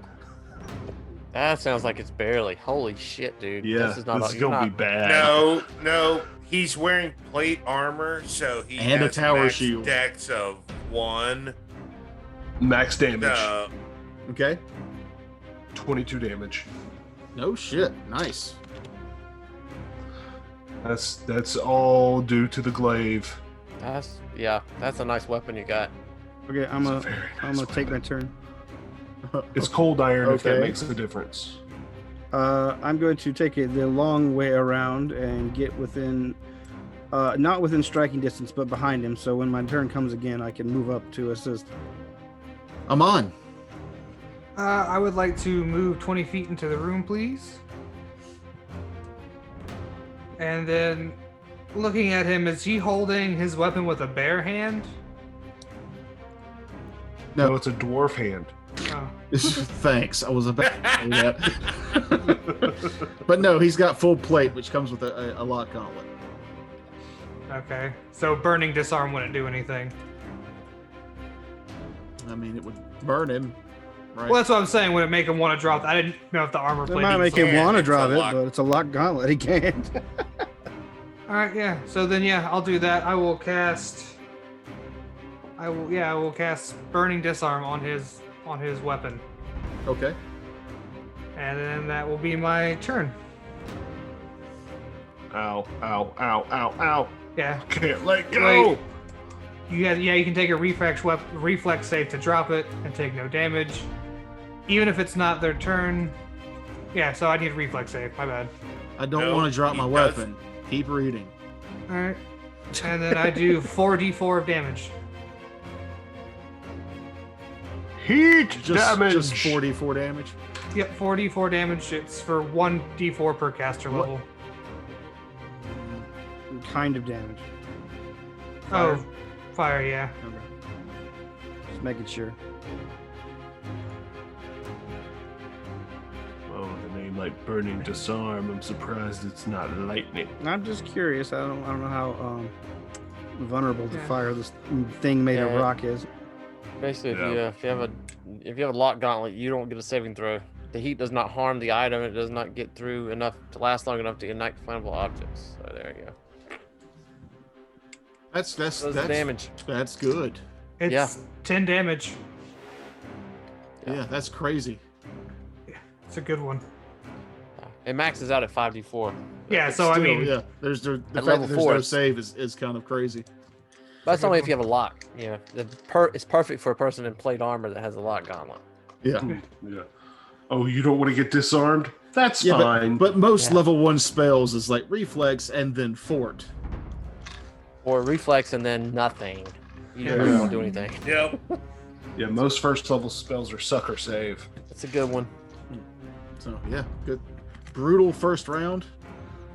[SPEAKER 4] That sounds like it's barely. Holy shit, dude.
[SPEAKER 8] Yeah,
[SPEAKER 4] this is not
[SPEAKER 8] gonna be bad.
[SPEAKER 6] No, he's wearing plate armor, so he
[SPEAKER 9] And
[SPEAKER 6] has
[SPEAKER 9] a tower
[SPEAKER 6] max
[SPEAKER 9] shield.
[SPEAKER 6] Dex of 1.
[SPEAKER 8] Max damage.
[SPEAKER 9] Okay.
[SPEAKER 8] 22 damage.
[SPEAKER 9] No shit. Nice.
[SPEAKER 8] That's all due to the glaive.
[SPEAKER 4] That's a nice weapon you got.
[SPEAKER 5] Okay, I'm
[SPEAKER 8] It's a
[SPEAKER 5] gonna
[SPEAKER 8] very
[SPEAKER 5] I'm
[SPEAKER 8] nice
[SPEAKER 5] gonna take my
[SPEAKER 8] weapon.
[SPEAKER 5] turn.
[SPEAKER 8] It's cold iron if that
[SPEAKER 9] Okay.
[SPEAKER 8] makes a difference.
[SPEAKER 5] I'm going to take it the long way around and get within, not within striking distance, but behind him. So when my turn comes again, I can move up to assist.
[SPEAKER 9] I'm on.
[SPEAKER 7] I would like to move 20 feet into the room, please. And then, looking at him, is he holding his weapon with a bare hand?
[SPEAKER 8] No, it's a dwarf hand.
[SPEAKER 7] Oh.
[SPEAKER 9] Thanks. I was about to say that. But no, he's got full plate, which comes with a lock gauntlet.
[SPEAKER 7] Okay. So burning disarm wouldn't do anything.
[SPEAKER 9] I mean, it would burn him, right?
[SPEAKER 7] Well, that's what I'm saying. Would it make him want to drop? I didn't know if the armor
[SPEAKER 5] It
[SPEAKER 7] plate.
[SPEAKER 5] might make him
[SPEAKER 6] Yeah,
[SPEAKER 5] want to
[SPEAKER 6] it's
[SPEAKER 5] drop
[SPEAKER 6] a
[SPEAKER 5] it,
[SPEAKER 6] lock.
[SPEAKER 5] but it's a lock gauntlet. He can't.
[SPEAKER 7] All right. Yeah. So then, yeah, I'll do that. I will cast burning disarm on his weapon,
[SPEAKER 9] Okay.
[SPEAKER 7] and then that will be my turn.
[SPEAKER 8] Ow, ow, ow, ow, ow.
[SPEAKER 7] Yeah.
[SPEAKER 8] Can't let go.
[SPEAKER 7] Wait. You can take a reflex save to drop it and take no damage, even if it's not their turn. Yeah, so I need a reflex save. My bad.
[SPEAKER 9] I don't
[SPEAKER 6] No,
[SPEAKER 9] want to drop
[SPEAKER 6] he
[SPEAKER 9] my
[SPEAKER 6] does.
[SPEAKER 9] weapon. Keep reading.
[SPEAKER 7] All right, and then I do 4d4 of damage.
[SPEAKER 8] Heat damage.
[SPEAKER 9] Just 44 damage.
[SPEAKER 7] Yep, 4d4 damage. It's for 1d4 per caster
[SPEAKER 9] What?
[SPEAKER 7] level.
[SPEAKER 5] Kind of damage.
[SPEAKER 7] Oh, fire, yeah.
[SPEAKER 5] Okay. Just making sure.
[SPEAKER 8] Oh, the name like burning disarm. I'm surprised it's not lightning.
[SPEAKER 5] I'm just curious. I don't know how vulnerable to
[SPEAKER 7] Yeah.
[SPEAKER 5] fire this thing made of
[SPEAKER 4] Yeah.
[SPEAKER 5] rock is.
[SPEAKER 4] Basically,
[SPEAKER 8] Yeah.
[SPEAKER 4] if you have a lock gauntlet, you don't get a saving throw. The heat does not harm the item. It does not get through enough to last long enough to ignite flammable objects. So there you go.
[SPEAKER 9] That's
[SPEAKER 4] Does the damage.
[SPEAKER 9] That's good.
[SPEAKER 7] It's
[SPEAKER 4] Yeah.
[SPEAKER 7] 10 damage.
[SPEAKER 9] Yeah, that's crazy.
[SPEAKER 7] It's a good one.
[SPEAKER 4] It maxes out at 5d4.
[SPEAKER 7] Yeah, so I
[SPEAKER 9] Still,
[SPEAKER 7] mean,
[SPEAKER 9] yeah, there's the fact
[SPEAKER 4] level
[SPEAKER 9] that there's
[SPEAKER 4] 4,
[SPEAKER 9] no
[SPEAKER 4] it's-
[SPEAKER 9] save is kind of crazy.
[SPEAKER 4] But that's only if you have a lock. You know, it's perfect for a person in plate armor that has a lock gauntlet.
[SPEAKER 9] Yeah.
[SPEAKER 8] Yeah. Oh, you don't want to get disarmed? That's
[SPEAKER 9] Yeah,
[SPEAKER 8] fine.
[SPEAKER 9] but most
[SPEAKER 4] Yeah.
[SPEAKER 9] level 1 spells is like reflex and then fort.
[SPEAKER 4] Or reflex and then nothing. You
[SPEAKER 7] Yeah.
[SPEAKER 4] don't do anything.
[SPEAKER 6] Yep.
[SPEAKER 8] Yeah, most first level spells are sucker save.
[SPEAKER 4] It's a good one.
[SPEAKER 9] So yeah, good. brutal first round.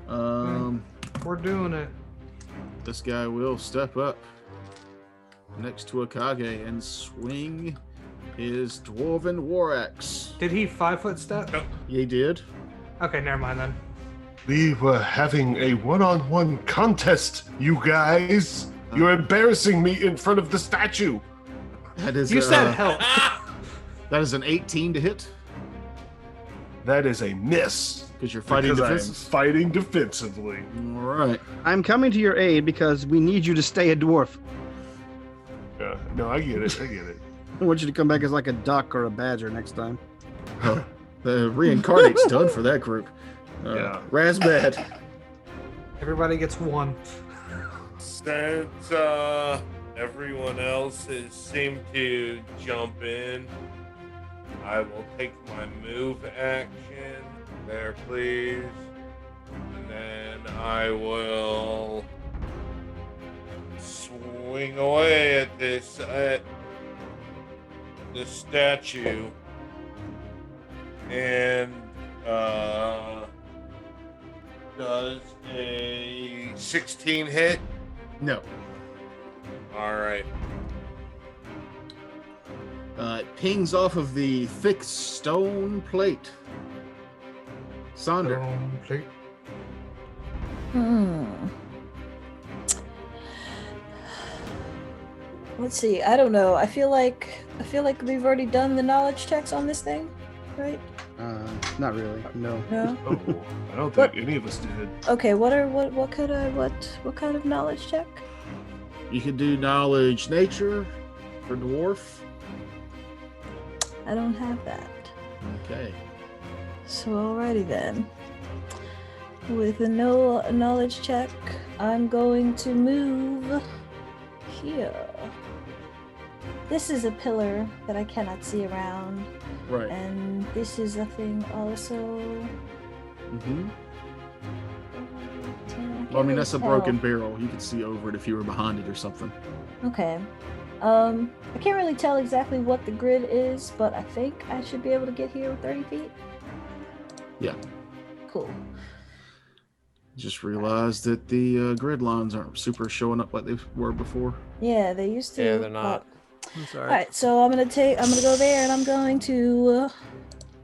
[SPEAKER 7] We're doing it.
[SPEAKER 9] This guy will step up next to Akage and swing his dwarven war axe.
[SPEAKER 7] Did he 5-foot step?
[SPEAKER 9] He did.
[SPEAKER 7] Okay, never mind then.
[SPEAKER 8] We were having a one-on-one contest, you guys. You're embarrassing me in front of the statue.
[SPEAKER 9] That is
[SPEAKER 7] You said help.
[SPEAKER 9] that is an 18 to hit
[SPEAKER 8] That is a miss.
[SPEAKER 9] because you're fighting
[SPEAKER 8] Because I am
[SPEAKER 9] defenses.
[SPEAKER 8] fighting defensively.
[SPEAKER 9] All right.
[SPEAKER 5] I'm coming to your aid because we need you to stay a dwarf.
[SPEAKER 8] Yeah, no, I get it. I get it.
[SPEAKER 5] I want you to come back as like a duck or a badger next time.
[SPEAKER 9] Oh, the reincarnate's done for that group.
[SPEAKER 8] Yeah.
[SPEAKER 9] Razbad.
[SPEAKER 7] Everybody gets 1.
[SPEAKER 6] Since everyone else has seemed to jump in, I will take my move action there, please. And then I will swing away at this statue and does a 16 hit?
[SPEAKER 9] No.
[SPEAKER 6] All right.
[SPEAKER 9] It pings off of the thick stone plate. Sonder.
[SPEAKER 2] Let's see. I don't know. I feel like we've already done the knowledge checks on this thing, right?
[SPEAKER 5] Not really. No.
[SPEAKER 2] No.
[SPEAKER 8] Oh, I don't
[SPEAKER 2] What?
[SPEAKER 8] think any of us did.
[SPEAKER 2] Okay. What kind of knowledge check?
[SPEAKER 9] You can do knowledge nature for dwarf.
[SPEAKER 2] I don't have that.
[SPEAKER 9] Okay.
[SPEAKER 2] So alrighty then. With a no knowledge check, I'm going to move here. This is a pillar that I cannot see around,
[SPEAKER 9] Right.
[SPEAKER 2] and this is a thing also.
[SPEAKER 9] Mm-hmm.
[SPEAKER 2] can't
[SPEAKER 9] Well, I mean, that's a
[SPEAKER 2] really
[SPEAKER 9] broken
[SPEAKER 2] tell.
[SPEAKER 9] barrel. You could see over it if you were behind it or something.
[SPEAKER 2] Okay. I can't really tell exactly what the grid is, but I think I should be able to get here with 30 feet.
[SPEAKER 9] Yeah.
[SPEAKER 2] Cool.
[SPEAKER 9] Just realized that the grid lines aren't super showing up like they were before.
[SPEAKER 2] Yeah, they used to.
[SPEAKER 4] Yeah, they're not.
[SPEAKER 1] That's
[SPEAKER 2] All right, so I'm gonna go there, and I'm going to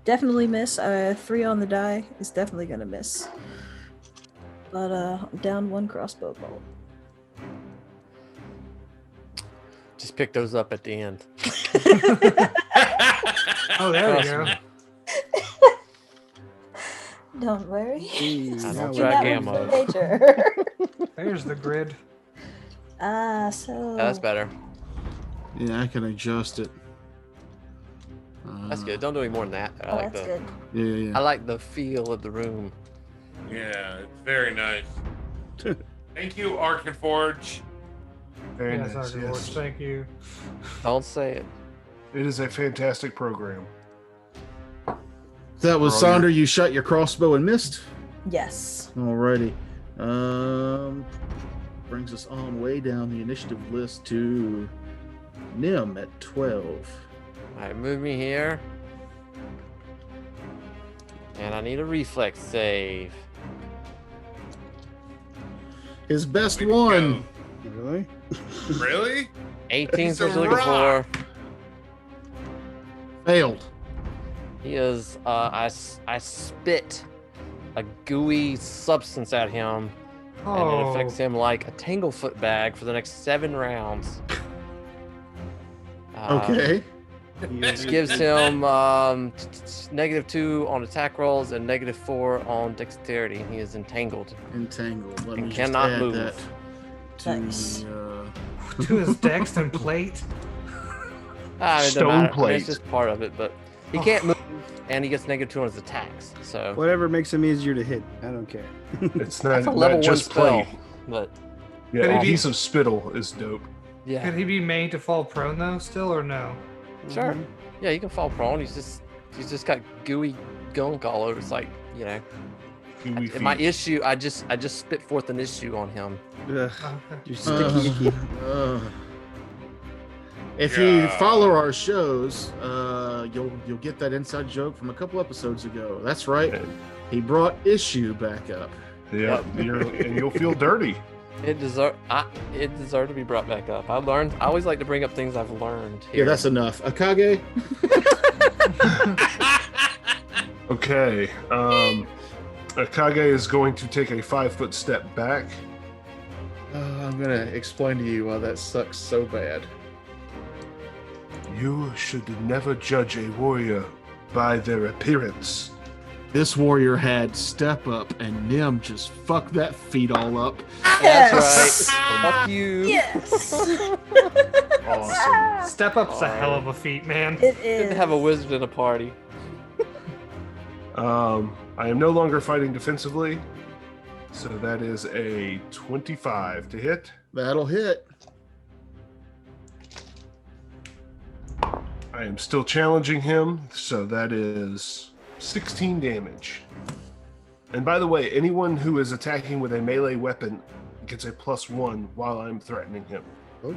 [SPEAKER 2] definitely miss. 3 on the die is definitely gonna miss. But I'm down 1 crossbow bolt.
[SPEAKER 4] Just pick those up at the end.
[SPEAKER 7] Oh, there we
[SPEAKER 4] Trust
[SPEAKER 7] go.
[SPEAKER 4] me.
[SPEAKER 2] Don't worry.
[SPEAKER 4] I
[SPEAKER 5] Now
[SPEAKER 4] don't
[SPEAKER 5] we-
[SPEAKER 4] track
[SPEAKER 2] That one's
[SPEAKER 4] ammo.
[SPEAKER 2] for nature.
[SPEAKER 7] There's the grid.
[SPEAKER 2] So.
[SPEAKER 4] That's better.
[SPEAKER 9] Yeah, I can adjust it.
[SPEAKER 4] That's good. Don't do any more than that. I
[SPEAKER 2] Oh,
[SPEAKER 4] like
[SPEAKER 2] that's
[SPEAKER 4] the
[SPEAKER 2] good.
[SPEAKER 9] Yeah.
[SPEAKER 4] I like the feel of the room.
[SPEAKER 6] Yeah, it's very nice. Thank you, Arkenforge.
[SPEAKER 8] Very
[SPEAKER 7] Yes,
[SPEAKER 8] nice.
[SPEAKER 7] Arkham Lord,
[SPEAKER 8] Yes.
[SPEAKER 7] thank you.
[SPEAKER 4] Don't say it.
[SPEAKER 8] It is a fantastic program.
[SPEAKER 9] That was
[SPEAKER 8] Brilliant.
[SPEAKER 9] Sonder. You shot your crossbow and missed.
[SPEAKER 2] Yes.
[SPEAKER 9] Alrighty. Brings us on way down the initiative list to Nim at 12.
[SPEAKER 4] Alright, move me here. And I need a reflex save.
[SPEAKER 9] His best
[SPEAKER 6] Way to
[SPEAKER 9] one.
[SPEAKER 5] Really?
[SPEAKER 6] go. Really?
[SPEAKER 4] 18
[SPEAKER 6] He's
[SPEAKER 4] is what
[SPEAKER 6] a
[SPEAKER 4] you're looking for.
[SPEAKER 6] rock.
[SPEAKER 9] Failed.
[SPEAKER 4] He is, I spit a gooey substance at him, and it
[SPEAKER 7] Oh,
[SPEAKER 4] affects him like a tanglefoot bag for the next 7 rounds.
[SPEAKER 9] Okay.
[SPEAKER 4] This gives him -2 on attack rolls and -4 on dexterity. He is entangled.
[SPEAKER 9] Entangled. Let me
[SPEAKER 4] And
[SPEAKER 9] just
[SPEAKER 4] cannot
[SPEAKER 9] add
[SPEAKER 4] move.
[SPEAKER 9] that to
[SPEAKER 2] Nice.
[SPEAKER 9] the,
[SPEAKER 7] to his dex and plate.
[SPEAKER 4] It doesn't
[SPEAKER 8] Stone
[SPEAKER 4] matter. I mean,
[SPEAKER 8] plate.
[SPEAKER 4] it's just part of it, but he can't move, and he gets -2 on his attacks. So
[SPEAKER 5] Whatever makes him easier to hit. I don't care.
[SPEAKER 8] It's not,
[SPEAKER 4] that's a level
[SPEAKER 8] not
[SPEAKER 4] 1
[SPEAKER 8] just
[SPEAKER 4] spell.
[SPEAKER 8] plate.
[SPEAKER 4] But
[SPEAKER 8] Yeah,
[SPEAKER 7] Could he be-
[SPEAKER 8] adhesive spittle is dope.
[SPEAKER 4] yeah,
[SPEAKER 7] Could he be made to fall prone though, still or no?
[SPEAKER 4] sure.
[SPEAKER 5] Mhm.
[SPEAKER 4] Yeah, he can fall prone. He's just got gooey gunk all over. It's like, you know.
[SPEAKER 8] Gooey
[SPEAKER 4] And my
[SPEAKER 8] feet.
[SPEAKER 4] issue, I just spit forth an issue on him.
[SPEAKER 5] Ugh,
[SPEAKER 7] Okay.
[SPEAKER 5] you're sticky icky.
[SPEAKER 9] If you follow our shows, you'll get that inside joke from a couple episodes ago. That's right. He brought issue back up.
[SPEAKER 8] Yeah, and you'll feel dirty.
[SPEAKER 4] It deserved to be brought back up. I always like to bring up things I've learned here.
[SPEAKER 9] Yeah, that's enough. Akage?
[SPEAKER 8] Okay. Akage is going to take a 5-foot step back.
[SPEAKER 9] I'm going to explain to you why that sucks so bad.
[SPEAKER 8] You should never judge a warrior by their appearance.
[SPEAKER 9] This warrior had step up, and Nim just fucked that feat all up.
[SPEAKER 4] That's right. Fuck you.
[SPEAKER 1] Yes.
[SPEAKER 8] Awesome.
[SPEAKER 7] Step up's a hell of a feat, man.
[SPEAKER 1] It
[SPEAKER 4] Good
[SPEAKER 1] is.
[SPEAKER 4] to have a wizard in a party.
[SPEAKER 8] I am no longer fighting defensively, so that is a 25 to hit.
[SPEAKER 9] That'll hit.
[SPEAKER 8] I am still challenging him, so that is 16 damage. And by the way, anyone who is attacking with a melee weapon gets a +1 while I'm threatening him.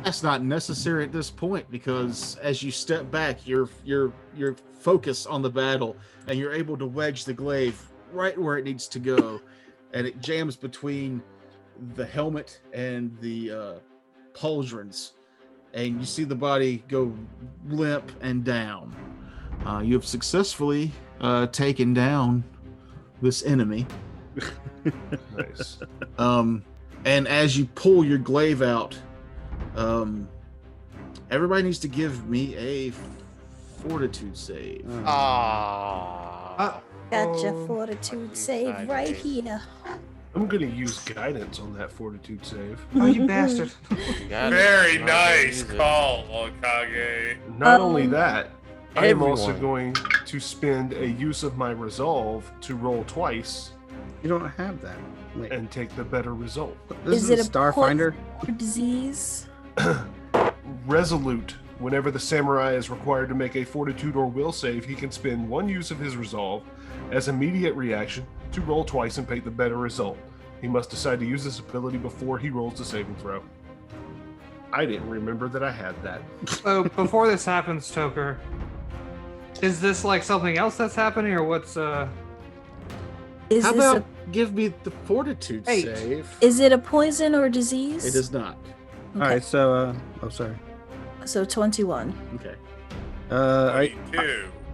[SPEAKER 9] That's not necessary at this point because as you step back, you're focused on the battle and you're able to wedge the glaive right where it needs to go, and it jams between the helmet and the pauldrons, and you see the body go limp and down. You have successfully taken down this enemy.
[SPEAKER 8] Nice.
[SPEAKER 9] And as you pull your glaive out, everybody needs to give me a fortitude save.
[SPEAKER 1] Got your fortitude save right here.
[SPEAKER 8] I'm going to use guidance on that fortitude save.
[SPEAKER 7] Oh, you bastard.
[SPEAKER 6] Very nice call, Okage.
[SPEAKER 8] Not only that, I am also
[SPEAKER 4] Everyone.
[SPEAKER 8] going to spend a use of my resolve to roll twice
[SPEAKER 5] You don't have that. Wait,
[SPEAKER 8] and take the better result.
[SPEAKER 5] this
[SPEAKER 1] Is
[SPEAKER 5] is
[SPEAKER 1] it a
[SPEAKER 5] Starfinder.
[SPEAKER 1] poison or disease?
[SPEAKER 8] Resolute. Whenever the samurai is required to make a fortitude or will save, he can spend one use of his resolve as immediate reaction to roll twice and pick the better result. He must decide to use this ability before he rolls the saving throw. I didn't remember that I had that.
[SPEAKER 7] So before this happens, Toker, is this like something else that's happening, or what's
[SPEAKER 1] Is
[SPEAKER 9] How
[SPEAKER 1] this
[SPEAKER 9] about give me the fortitude
[SPEAKER 7] 8.
[SPEAKER 9] save?
[SPEAKER 1] is it a poison or disease?
[SPEAKER 9] It is not.
[SPEAKER 1] Okay.
[SPEAKER 5] All right, so sorry.
[SPEAKER 1] So 21.
[SPEAKER 9] Okay.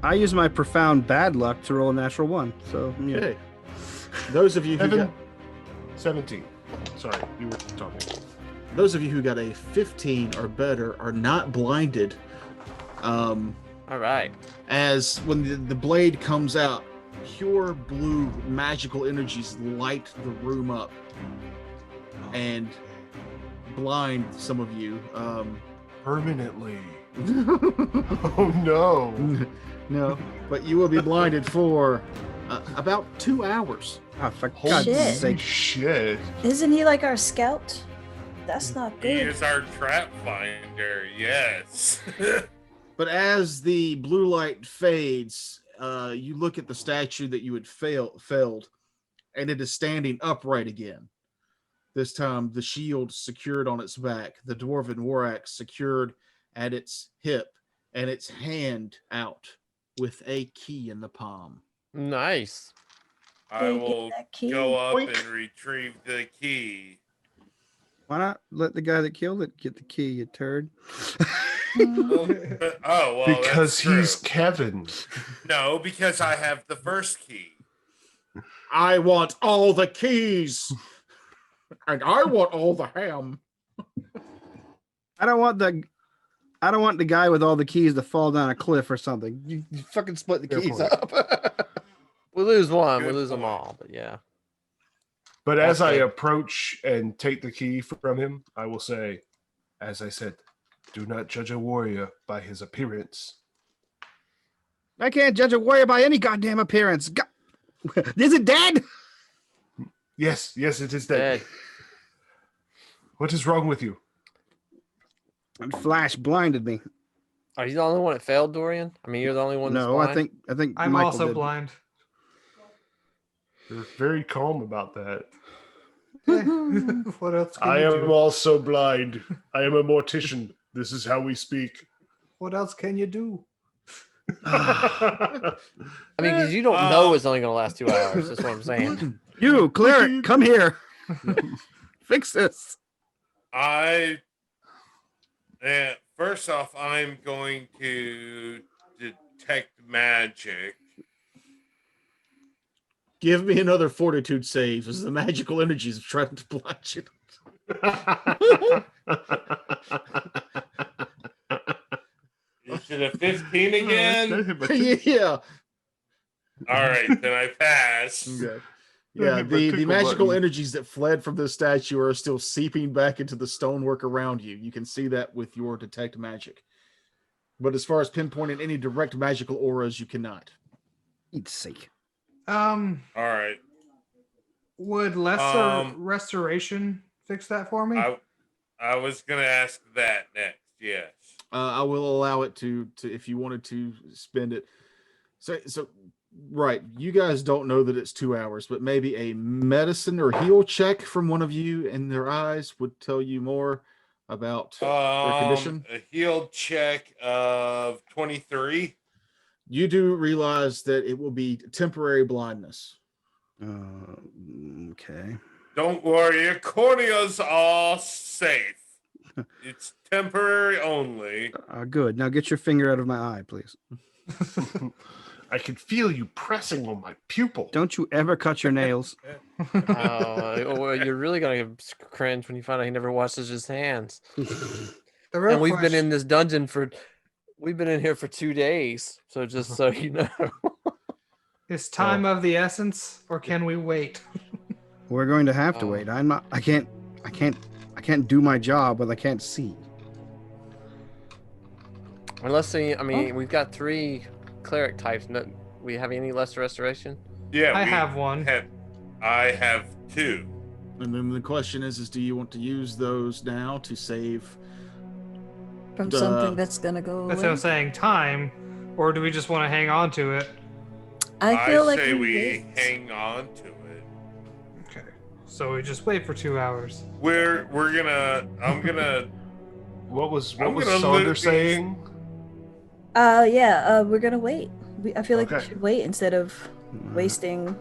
[SPEAKER 5] I use my profound bad luck to roll a natural 1. So yeah.
[SPEAKER 9] Okay. Those of you who
[SPEAKER 8] Evan?
[SPEAKER 9] got
[SPEAKER 8] 17. Sorry, you were talking.
[SPEAKER 9] those of you who got a 15 or better are not blinded.
[SPEAKER 4] All right.
[SPEAKER 9] As when the blade comes out, pure blue magical energies light the room up and blind some of you.
[SPEAKER 8] Permanently. Oh no.
[SPEAKER 9] No, but you will be blinded for about 2 hours.
[SPEAKER 5] Oh, for
[SPEAKER 8] Holy
[SPEAKER 5] God's
[SPEAKER 1] Shit.
[SPEAKER 5] sake.
[SPEAKER 8] shit.
[SPEAKER 1] Isn't he like our scout? That's not
[SPEAKER 6] He
[SPEAKER 1] good.
[SPEAKER 6] is our trap finder, yes.
[SPEAKER 9] But as the blue light fades, you look at the statue that you had felled, and it is standing upright again. This time, the shield secured on its back, the dwarven war axe secured at its hip, and its hand out with a key in the palm.
[SPEAKER 4] Nice.
[SPEAKER 6] I
[SPEAKER 1] They get
[SPEAKER 6] will
[SPEAKER 1] that key.
[SPEAKER 6] go up
[SPEAKER 8] Boink.
[SPEAKER 6] and retrieve the key.
[SPEAKER 5] Why not let the guy that killed it get the key, you turd?
[SPEAKER 6] Oh, well,
[SPEAKER 8] Because
[SPEAKER 6] that's true.
[SPEAKER 8] he's Kevin.
[SPEAKER 6] No, because I have the first key.
[SPEAKER 9] I want all the keys, and I want all the ham.
[SPEAKER 5] I don't want the guy with all the keys to fall down a cliff or something. You fucking split the
[SPEAKER 9] Fair
[SPEAKER 5] keys
[SPEAKER 9] point.
[SPEAKER 5] up.
[SPEAKER 4] We lose one, we
[SPEAKER 6] Good
[SPEAKER 4] lose them
[SPEAKER 6] point.
[SPEAKER 4] all, but yeah.
[SPEAKER 8] But as I
[SPEAKER 4] Okay.
[SPEAKER 8] approach and take the key from him, I will say, as I said, do not judge a warrior by his appearance.
[SPEAKER 5] I can't judge a warrior by any goddamn appearance. Is it dead?
[SPEAKER 8] Yes, it is dead.
[SPEAKER 4] Dead.
[SPEAKER 8] What is wrong with you?
[SPEAKER 5] Flash blinded me.
[SPEAKER 4] Are you the only one that failed, Dorian? I mean, you're the only one that's
[SPEAKER 5] No, I
[SPEAKER 4] blind?
[SPEAKER 5] think
[SPEAKER 7] I'm
[SPEAKER 5] Michael
[SPEAKER 7] also
[SPEAKER 5] did.
[SPEAKER 7] blind.
[SPEAKER 8] You're very calm about that.
[SPEAKER 7] What else can
[SPEAKER 8] I
[SPEAKER 7] you
[SPEAKER 8] am
[SPEAKER 7] do?
[SPEAKER 8] also blind. I am a mortician. This is how we speak.
[SPEAKER 7] What else can you do?
[SPEAKER 4] I mean, because you don't know it's only going to last 2 hours. That's what I'm saying.
[SPEAKER 5] You, cleric, come here. Fix this.
[SPEAKER 6] First off, I'm going to detect magic.
[SPEAKER 9] Give me another fortitude save as the magical energies are trying to blind you.
[SPEAKER 6] Is it a 15 again?
[SPEAKER 9] Yeah.
[SPEAKER 6] All right, then I pass.
[SPEAKER 9] Okay. Yeah, the magical energies that fled from the statue are still seeping back into the stonework around you. You can see that with your detect magic. But as far as pinpointing any direct magical auras, you cannot.
[SPEAKER 5] Eat sake.
[SPEAKER 6] All right.
[SPEAKER 7] Would lesser restoration fix that for me?
[SPEAKER 6] I was gonna ask that next. Yes.
[SPEAKER 9] I will allow it to if you wanted to spend it. So right, you guys don't know that it's 2 hours, but maybe a medicine or heal check from one of you in their eyes would tell you more about their condition.
[SPEAKER 6] A heal check of 23.
[SPEAKER 9] You do realize that it will be temporary blindness.
[SPEAKER 5] Okay.
[SPEAKER 6] Don't worry, your corneas are safe. It's temporary only.
[SPEAKER 5] Good. Now get your finger out of my eye, please.
[SPEAKER 8] I can feel you pressing on my pupil.
[SPEAKER 5] Don't you ever cut your nails.
[SPEAKER 4] You're really going to cringe when you find out he never washes his hands.
[SPEAKER 7] And
[SPEAKER 4] we've been in this dungeon we've been in here for 2 days. So just so you know.
[SPEAKER 7] Is time of the essence, or can we wait?
[SPEAKER 5] We're going to have to wait. I can't do my job when I can't see.
[SPEAKER 4] Well, let's see. I mean, we've got 3 cleric types. No, we have any lesser restoration?
[SPEAKER 6] Yeah,
[SPEAKER 7] I have one.
[SPEAKER 6] I have 2.
[SPEAKER 9] And then the question is do you want to use those now to save
[SPEAKER 2] from something that's gonna go away?
[SPEAKER 7] That's what I'm saying. Time, or do we just want to hang on to it?
[SPEAKER 2] I feel like
[SPEAKER 6] say we hang on to it.
[SPEAKER 7] Okay, so we just wait for 2 hours.
[SPEAKER 6] I'm gonna.
[SPEAKER 8] What was Sonder saying?
[SPEAKER 2] We're gonna wait. I feel like we
[SPEAKER 8] Okay.
[SPEAKER 2] should wait instead of wasting,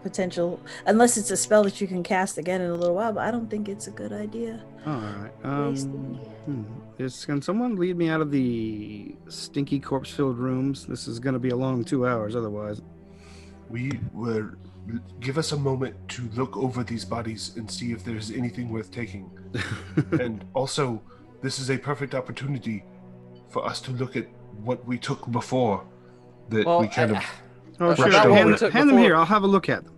[SPEAKER 2] potential. Unless it's a spell that you can cast again in a little while, but I don't think it's a good idea.
[SPEAKER 5] All right. Can someone lead me out of the stinky corpse-filled rooms? This is going to be a long 2 hours otherwise.
[SPEAKER 8] Give us a moment to look over these bodies and see if there's anything worth taking. And also, this is a perfect opportunity for us to look at what we took before.
[SPEAKER 4] Well,
[SPEAKER 8] we kind of.
[SPEAKER 5] Oh, sure.
[SPEAKER 4] About what we
[SPEAKER 5] Hand
[SPEAKER 4] took
[SPEAKER 5] them
[SPEAKER 4] before-
[SPEAKER 5] here. I'll have a look at them.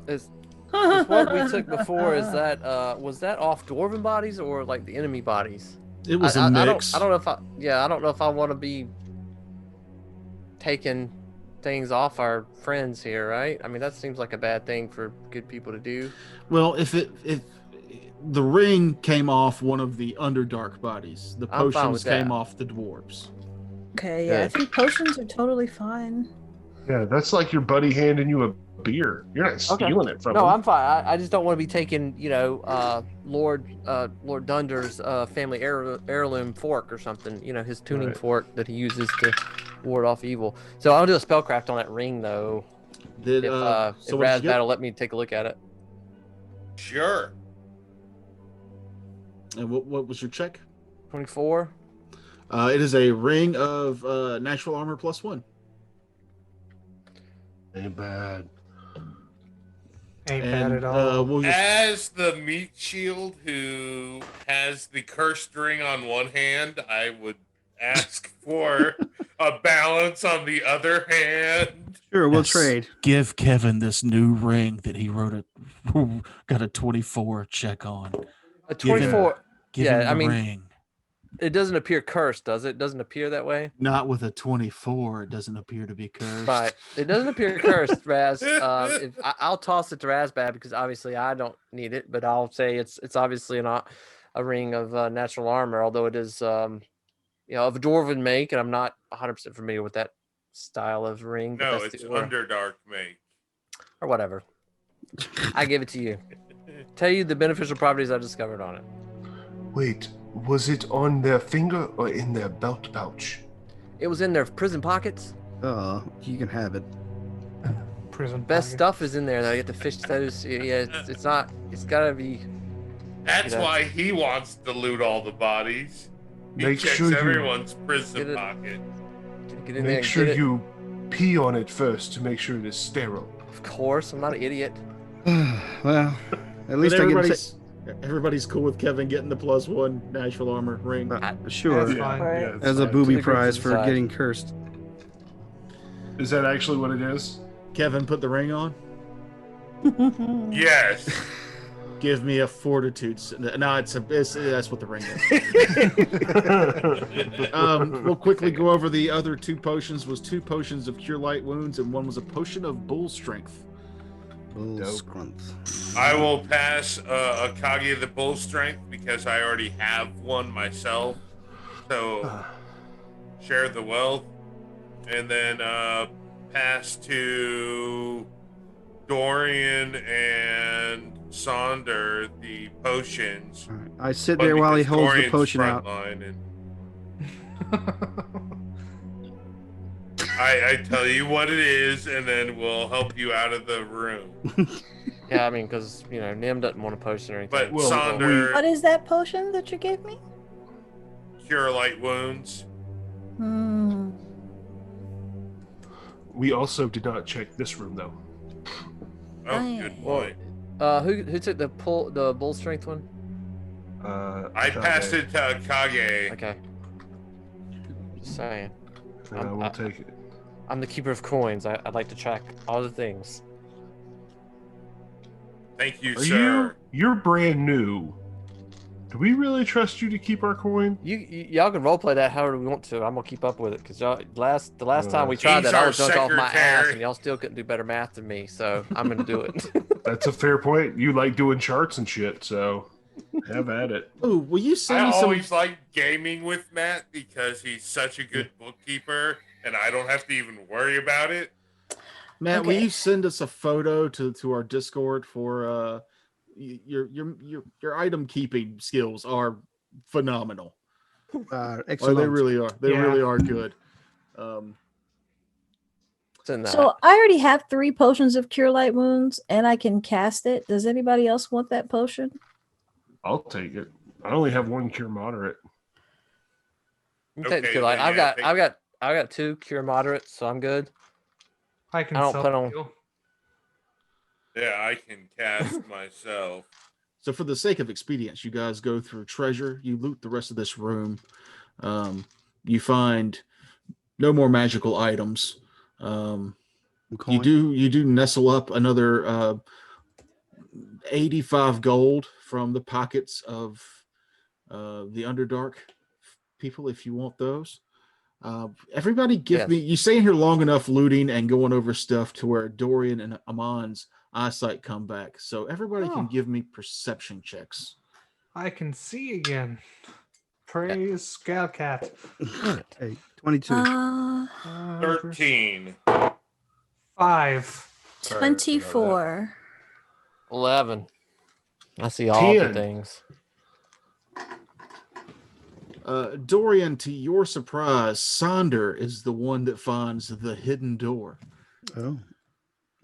[SPEAKER 4] Is what we took before, is that was that off dwarven bodies or like the enemy bodies?
[SPEAKER 9] It was a mix.
[SPEAKER 4] I don't know if I want to be taking things off our friends here, right? I mean, that seems like a bad thing for good people to do.
[SPEAKER 9] Well, if the ring came off one of the Underdark bodies, the
[SPEAKER 4] I'm fine with
[SPEAKER 9] potions came
[SPEAKER 4] that.
[SPEAKER 9] off the dwarves.
[SPEAKER 2] Okay, yeah, I think potions are totally fine.
[SPEAKER 8] Yeah, that's like your buddy handing you a beer. You're not stealing it from
[SPEAKER 4] No,
[SPEAKER 8] him.
[SPEAKER 4] I'm fine. I just don't want to be taking, Lord Dunder's family heirloom fork or something. His tuning fork that he uses to ward off evil. So I'll do a spellcraft on that ring, though. If
[SPEAKER 9] So what did you
[SPEAKER 4] Razbat
[SPEAKER 9] get?
[SPEAKER 4] will let me take a look at it.
[SPEAKER 6] Sure.
[SPEAKER 9] And what was your check?
[SPEAKER 4] 24.
[SPEAKER 9] It is a ring of natural armor +1.
[SPEAKER 8] Ain't bad.
[SPEAKER 7] Ain't bad at all.
[SPEAKER 9] We'll just,
[SPEAKER 6] As the meat shield who has the cursed ring on one hand, I would ask for a balance on the other hand.
[SPEAKER 5] Sure, we'll
[SPEAKER 10] Yes.
[SPEAKER 5] trade.
[SPEAKER 10] Give Kevin this new ring that he got a 24 check on.
[SPEAKER 4] A
[SPEAKER 10] Give him-
[SPEAKER 4] 24.
[SPEAKER 10] Give
[SPEAKER 4] Yeah,
[SPEAKER 10] him the
[SPEAKER 4] I mean-
[SPEAKER 10] ring.
[SPEAKER 4] It doesn't appear cursed, does it? It doesn't appear that way.
[SPEAKER 10] Not with a 24. It doesn't appear to be cursed.
[SPEAKER 4] Right. It doesn't appear cursed, Raz. I'll toss it to Razbad because obviously I don't need it, but I'll say it's obviously not a ring of natural armor, although it is of a dwarven make, and I'm not 100% familiar with that style of ring. But
[SPEAKER 6] No,
[SPEAKER 4] that's
[SPEAKER 6] it's
[SPEAKER 4] the-
[SPEAKER 6] Underdark make.
[SPEAKER 4] or whatever. I give it to you. Tell you the beneficial properties I discovered on it.
[SPEAKER 8] Wait, Was it on their finger or in their belt pouch?
[SPEAKER 4] It was in their prison pockets.
[SPEAKER 5] You can have it.
[SPEAKER 7] Prison
[SPEAKER 4] Best
[SPEAKER 7] pocket.
[SPEAKER 4] stuff is in there. That I get to fish those. Yeah, it's not. It's gotta be.
[SPEAKER 6] That's why he wants to loot all the bodies. He
[SPEAKER 8] Make
[SPEAKER 6] checks
[SPEAKER 8] sure you-
[SPEAKER 6] everyone's prison pocket.
[SPEAKER 4] Get in there
[SPEAKER 8] Make
[SPEAKER 4] and
[SPEAKER 8] sure
[SPEAKER 4] get it.
[SPEAKER 8] you pee on it first to make sure it is sterile.
[SPEAKER 4] Of course, I'm not an idiot.
[SPEAKER 5] Well, at least
[SPEAKER 9] But
[SPEAKER 5] I get
[SPEAKER 9] everybody's cool with Kevin getting the +1 Nashville armor ring.
[SPEAKER 5] sure.
[SPEAKER 7] That's fine.
[SPEAKER 8] it's
[SPEAKER 5] As a
[SPEAKER 8] fine.
[SPEAKER 5] booby
[SPEAKER 4] To the groups
[SPEAKER 5] prize for
[SPEAKER 4] inside.
[SPEAKER 5] getting cursed.
[SPEAKER 8] Is that actually what it is?
[SPEAKER 9] Kevin, put the ring on.
[SPEAKER 6] Yes.
[SPEAKER 9] Give me a fortitude. No, that's what the ring is. We'll quickly go over the other 2 potions. Was 2 potions of cure light wounds, and 1 was a potion of bull strength.
[SPEAKER 5] Bull strength.
[SPEAKER 6] I will pass Akagi the bull strength because I already have one myself. So share the wealth, and then pass to Dorian and Sonder the potions.
[SPEAKER 5] All right. I sit
[SPEAKER 6] But
[SPEAKER 5] there while he
[SPEAKER 6] because
[SPEAKER 5] holds the
[SPEAKER 6] Dorian's
[SPEAKER 5] potion out.
[SPEAKER 6] frontline and I tell you what it is, and then we'll help you out of the room.
[SPEAKER 4] Yeah, I mean, because Nim doesn't want a potion or anything.
[SPEAKER 6] But
[SPEAKER 8] Well,
[SPEAKER 6] Sonder,
[SPEAKER 2] What is that potion that you gave me?
[SPEAKER 6] cure light wounds.
[SPEAKER 2] Hmm.
[SPEAKER 8] We also did not check this room though.
[SPEAKER 6] Oh, good point.
[SPEAKER 4] Who took the bull strength one?
[SPEAKER 6] I passed it to Kage.
[SPEAKER 4] Okay. Just saying.
[SPEAKER 8] I will take it.
[SPEAKER 4] I'm the keeper of coins. I'd like to track all the things.
[SPEAKER 6] Thank you,
[SPEAKER 8] Are
[SPEAKER 6] sir.
[SPEAKER 8] you're brand new. Do we really trust you to keep our coin?
[SPEAKER 4] Y'all can roleplay that however we want to. I'm gonna keep up with it because the last time we tried
[SPEAKER 6] He's
[SPEAKER 4] that, I
[SPEAKER 6] our
[SPEAKER 4] was dunked off my ass,
[SPEAKER 6] secretary.
[SPEAKER 4] and y'all still couldn't do better math than me. So I'm gonna do it.
[SPEAKER 8] That's a fair point. You like doing charts and shit, so have at it.
[SPEAKER 9] Oh, will you send
[SPEAKER 6] I
[SPEAKER 9] me some?
[SPEAKER 6] always like gaming with Matt because he's such a good bookkeeper, and I don't have to even worry about it.
[SPEAKER 9] Matt, will
[SPEAKER 2] Okay.
[SPEAKER 9] you send us a photo to our Discord for your item keeping skills are phenomenal.
[SPEAKER 5] Excellent.
[SPEAKER 9] Oh, they really are. They
[SPEAKER 7] Yeah.
[SPEAKER 9] really are good.
[SPEAKER 4] It's in that.
[SPEAKER 2] So I already have 3 potions of cure light wounds, and I can cast it. Does anybody else want that potion?
[SPEAKER 8] I'll take it. I only have 1 cure moderate.
[SPEAKER 4] You can take the
[SPEAKER 6] Okay,
[SPEAKER 4] cure light.
[SPEAKER 6] then, yeah,
[SPEAKER 4] I've got 2 cure moderates, so I'm good.
[SPEAKER 7] I can
[SPEAKER 4] I don't put on-
[SPEAKER 7] self-heal.
[SPEAKER 6] Yeah, I can cast myself.
[SPEAKER 9] So for the sake of expedience, you guys go through treasure, you loot the rest of this room. You find no more magical items. You do nestle up another 85 gold from the pockets of the Underdark people if you want those. Everybody give me, you stay in here long enough looting and going over stuff to where Dorian and Amon's eyesight come back. So everybody can give me perception checks.
[SPEAKER 7] I can see again. Praise Scoutcat.
[SPEAKER 5] Hey, 22.
[SPEAKER 6] 13.
[SPEAKER 7] 5.
[SPEAKER 2] 24.
[SPEAKER 4] 11. I see all the
[SPEAKER 8] 10.
[SPEAKER 4] things.
[SPEAKER 9] Dorian, to your surprise, Sonder is the one that finds the hidden door.
[SPEAKER 5] Oh,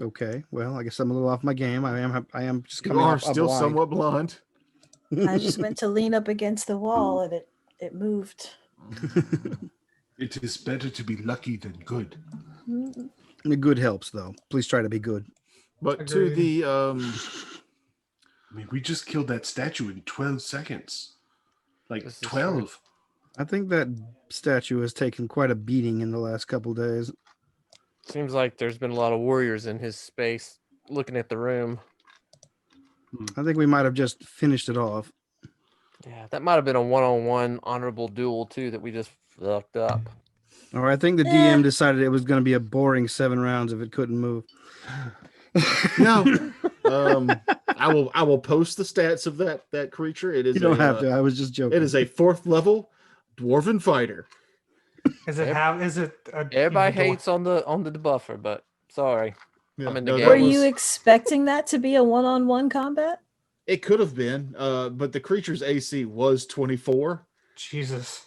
[SPEAKER 5] okay. Well, I guess I'm a little off my game. I am just
[SPEAKER 9] You
[SPEAKER 5] coming
[SPEAKER 9] are
[SPEAKER 5] off
[SPEAKER 9] still
[SPEAKER 5] blind.
[SPEAKER 9] somewhat blind.
[SPEAKER 2] I just went to lean up against the wall, and it moved.
[SPEAKER 8] It is better to be lucky than good.
[SPEAKER 5] The good helps, though. Please try to be good.
[SPEAKER 9] But to the
[SPEAKER 8] I mean, we just killed that statue in 12 seconds. Like
[SPEAKER 4] This is
[SPEAKER 8] 12.
[SPEAKER 5] I think that statue has taken quite a beating in the last couple days.
[SPEAKER 4] Seems like there's been a lot of warriors in his space looking at the room.
[SPEAKER 5] I think we might have just finished it off.
[SPEAKER 4] Yeah, that might have been a one-on-one honorable duel too that we just fucked up.
[SPEAKER 5] Or I think the DM decided it was going to be a boring 7 rounds if it couldn't move.
[SPEAKER 9] no, I will post the stats of that creature. It is
[SPEAKER 5] You don't have to. I was just joking.
[SPEAKER 9] It is a 4th level dwarven fighter.
[SPEAKER 7] Is it
[SPEAKER 4] Everybody hates on the debuffer, but sorry. I'm in the game.
[SPEAKER 2] Were you expecting that to be a one-on-one combat?
[SPEAKER 9] It could have been, but the creature's AC was 24.
[SPEAKER 7] Jesus.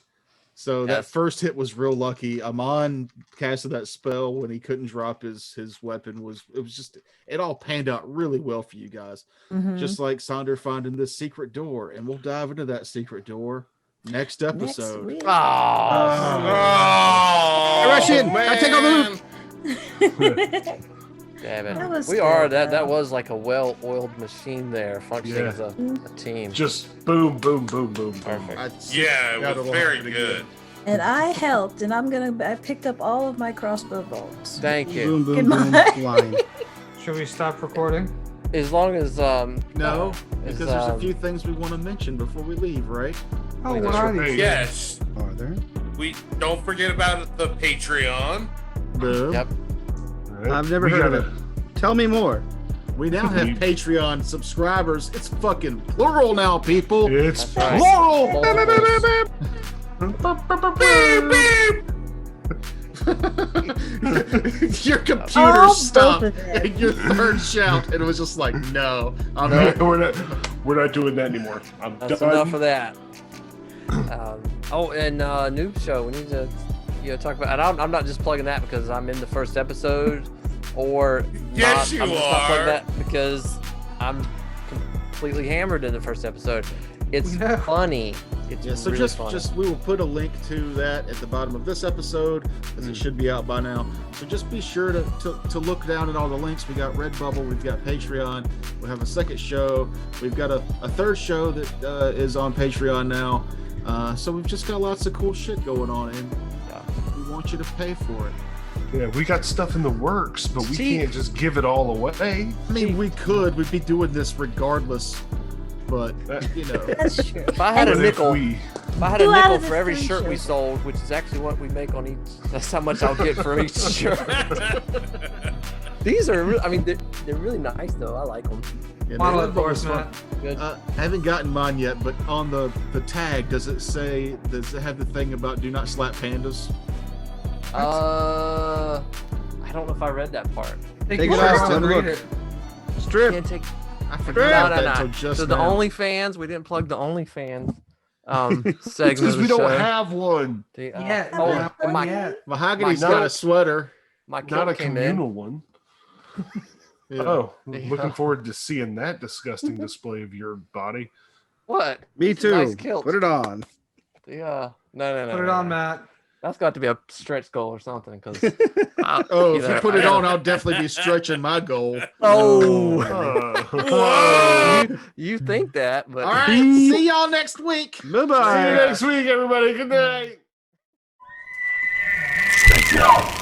[SPEAKER 9] So that first hit was real lucky. Amon casted that spell when he couldn't drop his weapon. It all panned out really well for you guys.
[SPEAKER 2] Mhm.
[SPEAKER 9] Just like Sonder finding this secret door, and we'll dive into that secret door next episode.
[SPEAKER 2] week.
[SPEAKER 5] Rush in! I take all the loot!
[SPEAKER 4] Damn it.
[SPEAKER 1] That was
[SPEAKER 4] We are
[SPEAKER 1] good,
[SPEAKER 4] that
[SPEAKER 1] though.
[SPEAKER 4] was like a well-oiled machine there, functioning as a team.
[SPEAKER 8] Just boom, boom, boom, boom, boom.
[SPEAKER 4] Perfect.
[SPEAKER 6] Yeah, it was very good.
[SPEAKER 2] And I helped, and I picked up all of my crossbow bolts.
[SPEAKER 4] Thank you.
[SPEAKER 5] Boom, boom,
[SPEAKER 2] Goodbye.
[SPEAKER 5] boom, flying.
[SPEAKER 7] Should we stop recording?
[SPEAKER 4] As long as
[SPEAKER 9] No,
[SPEAKER 4] as,
[SPEAKER 9] because there's a few things we want to mention before we leave, right?
[SPEAKER 7] Oh,
[SPEAKER 4] Wait,
[SPEAKER 7] what
[SPEAKER 4] that's
[SPEAKER 7] are
[SPEAKER 8] right.
[SPEAKER 7] these?
[SPEAKER 6] Yes.
[SPEAKER 5] Are there?
[SPEAKER 6] We don't forget about the Patreon.
[SPEAKER 9] Boom.
[SPEAKER 4] Yep.
[SPEAKER 5] I've never heard of it. Tell me more.
[SPEAKER 9] We now have Patreon subscribers. It's fucking plural now, people.
[SPEAKER 8] It's
[SPEAKER 4] That's right.
[SPEAKER 9] Plural. Your computer
[SPEAKER 2] Oh,
[SPEAKER 9] stopped
[SPEAKER 2] both of them.
[SPEAKER 9] at your third shout, and it was just like, no, I'm
[SPEAKER 8] No,
[SPEAKER 9] not.
[SPEAKER 8] we're not doing that anymore. I'm
[SPEAKER 4] That's
[SPEAKER 8] done.
[SPEAKER 4] enough of that. And Noob Show, we need to talk about. And I'm not just plugging that because I'm in the first episode, or
[SPEAKER 6] Yes,
[SPEAKER 4] not, I'm
[SPEAKER 6] you
[SPEAKER 4] just not plugging
[SPEAKER 6] are.
[SPEAKER 4] that because I'm completely hammered in the first episode. It's
[SPEAKER 7] No.
[SPEAKER 4] funny. It's
[SPEAKER 9] Yeah, so
[SPEAKER 4] really
[SPEAKER 9] just
[SPEAKER 4] funny.
[SPEAKER 9] we will put a link to that at the bottom of this episode, as it should be out by now. So just be sure to look down at all the links. We got Redbubble, we've got Patreon, we have a second show, we've got a third show that is on Patreon now. So we've just got lots of cool shit going on, and we want you to pay for it.
[SPEAKER 8] Yeah, we got stuff in the works, but we
[SPEAKER 4] See-
[SPEAKER 8] can't just give it all away.
[SPEAKER 9] I mean, we'd be doing this regardless, but you know.
[SPEAKER 2] That's true.
[SPEAKER 4] If I had a
[SPEAKER 8] But if
[SPEAKER 4] nickel,
[SPEAKER 8] we-
[SPEAKER 4] if I had a
[SPEAKER 2] Who out
[SPEAKER 4] nickel
[SPEAKER 2] of the
[SPEAKER 4] for every
[SPEAKER 2] three
[SPEAKER 4] shirt we
[SPEAKER 2] shows?
[SPEAKER 4] sold, which is actually what we make on each, that's how much I'll get for each shirt. These are, I mean, they're really nice though. I like them.
[SPEAKER 9] Yeah,
[SPEAKER 7] Model
[SPEAKER 9] Redbubble's
[SPEAKER 7] enforcement.
[SPEAKER 9] fun.
[SPEAKER 4] Good.
[SPEAKER 9] I haven't gotten mine yet, but on the tag, does it have the thing about do not slap pandas?
[SPEAKER 4] I don't know if I read that part.
[SPEAKER 7] Take
[SPEAKER 5] Take
[SPEAKER 7] your
[SPEAKER 5] it
[SPEAKER 7] shirt
[SPEAKER 5] off,
[SPEAKER 7] off and
[SPEAKER 5] let me
[SPEAKER 7] read
[SPEAKER 5] look.
[SPEAKER 7] it.
[SPEAKER 5] Strip.
[SPEAKER 4] Can't take.
[SPEAKER 9] I
[SPEAKER 4] No,
[SPEAKER 9] forgot
[SPEAKER 4] no,
[SPEAKER 9] that
[SPEAKER 4] no.
[SPEAKER 9] until just
[SPEAKER 4] So the
[SPEAKER 9] now.
[SPEAKER 4] OnlyFans, we didn't plug the OnlyFans segment
[SPEAKER 8] Because
[SPEAKER 4] of the
[SPEAKER 8] we don't
[SPEAKER 4] show.
[SPEAKER 8] have one.
[SPEAKER 4] The,
[SPEAKER 7] Yeah.
[SPEAKER 4] oh,
[SPEAKER 7] Yeah.
[SPEAKER 4] and my
[SPEAKER 7] Yeah.
[SPEAKER 9] Mahogany's
[SPEAKER 8] Not-
[SPEAKER 9] got a sweater.
[SPEAKER 4] my
[SPEAKER 8] Not
[SPEAKER 4] kilt
[SPEAKER 8] a
[SPEAKER 4] came
[SPEAKER 8] communal
[SPEAKER 4] in.
[SPEAKER 8] one.
[SPEAKER 9] Yeah.
[SPEAKER 8] Oh,
[SPEAKER 4] Yeah.
[SPEAKER 8] looking forward to seeing that disgusting display of your body.
[SPEAKER 4] What?
[SPEAKER 5] Me
[SPEAKER 4] It's a
[SPEAKER 5] too.
[SPEAKER 4] nice kilt.
[SPEAKER 5] Put it on.
[SPEAKER 4] No, no.
[SPEAKER 7] Put it on, Matt.
[SPEAKER 4] That's got to be a stretch goal or something. Because
[SPEAKER 9] Oh, if you put it on, I'll definitely be stretching my goal.
[SPEAKER 4] Oh,
[SPEAKER 8] Whoa.
[SPEAKER 4] you think that, but
[SPEAKER 9] All right, see y'all next week.
[SPEAKER 8] See you
[SPEAKER 5] Bye-bye.
[SPEAKER 8] next week, everybody. Good night.
[SPEAKER 10] Stay down.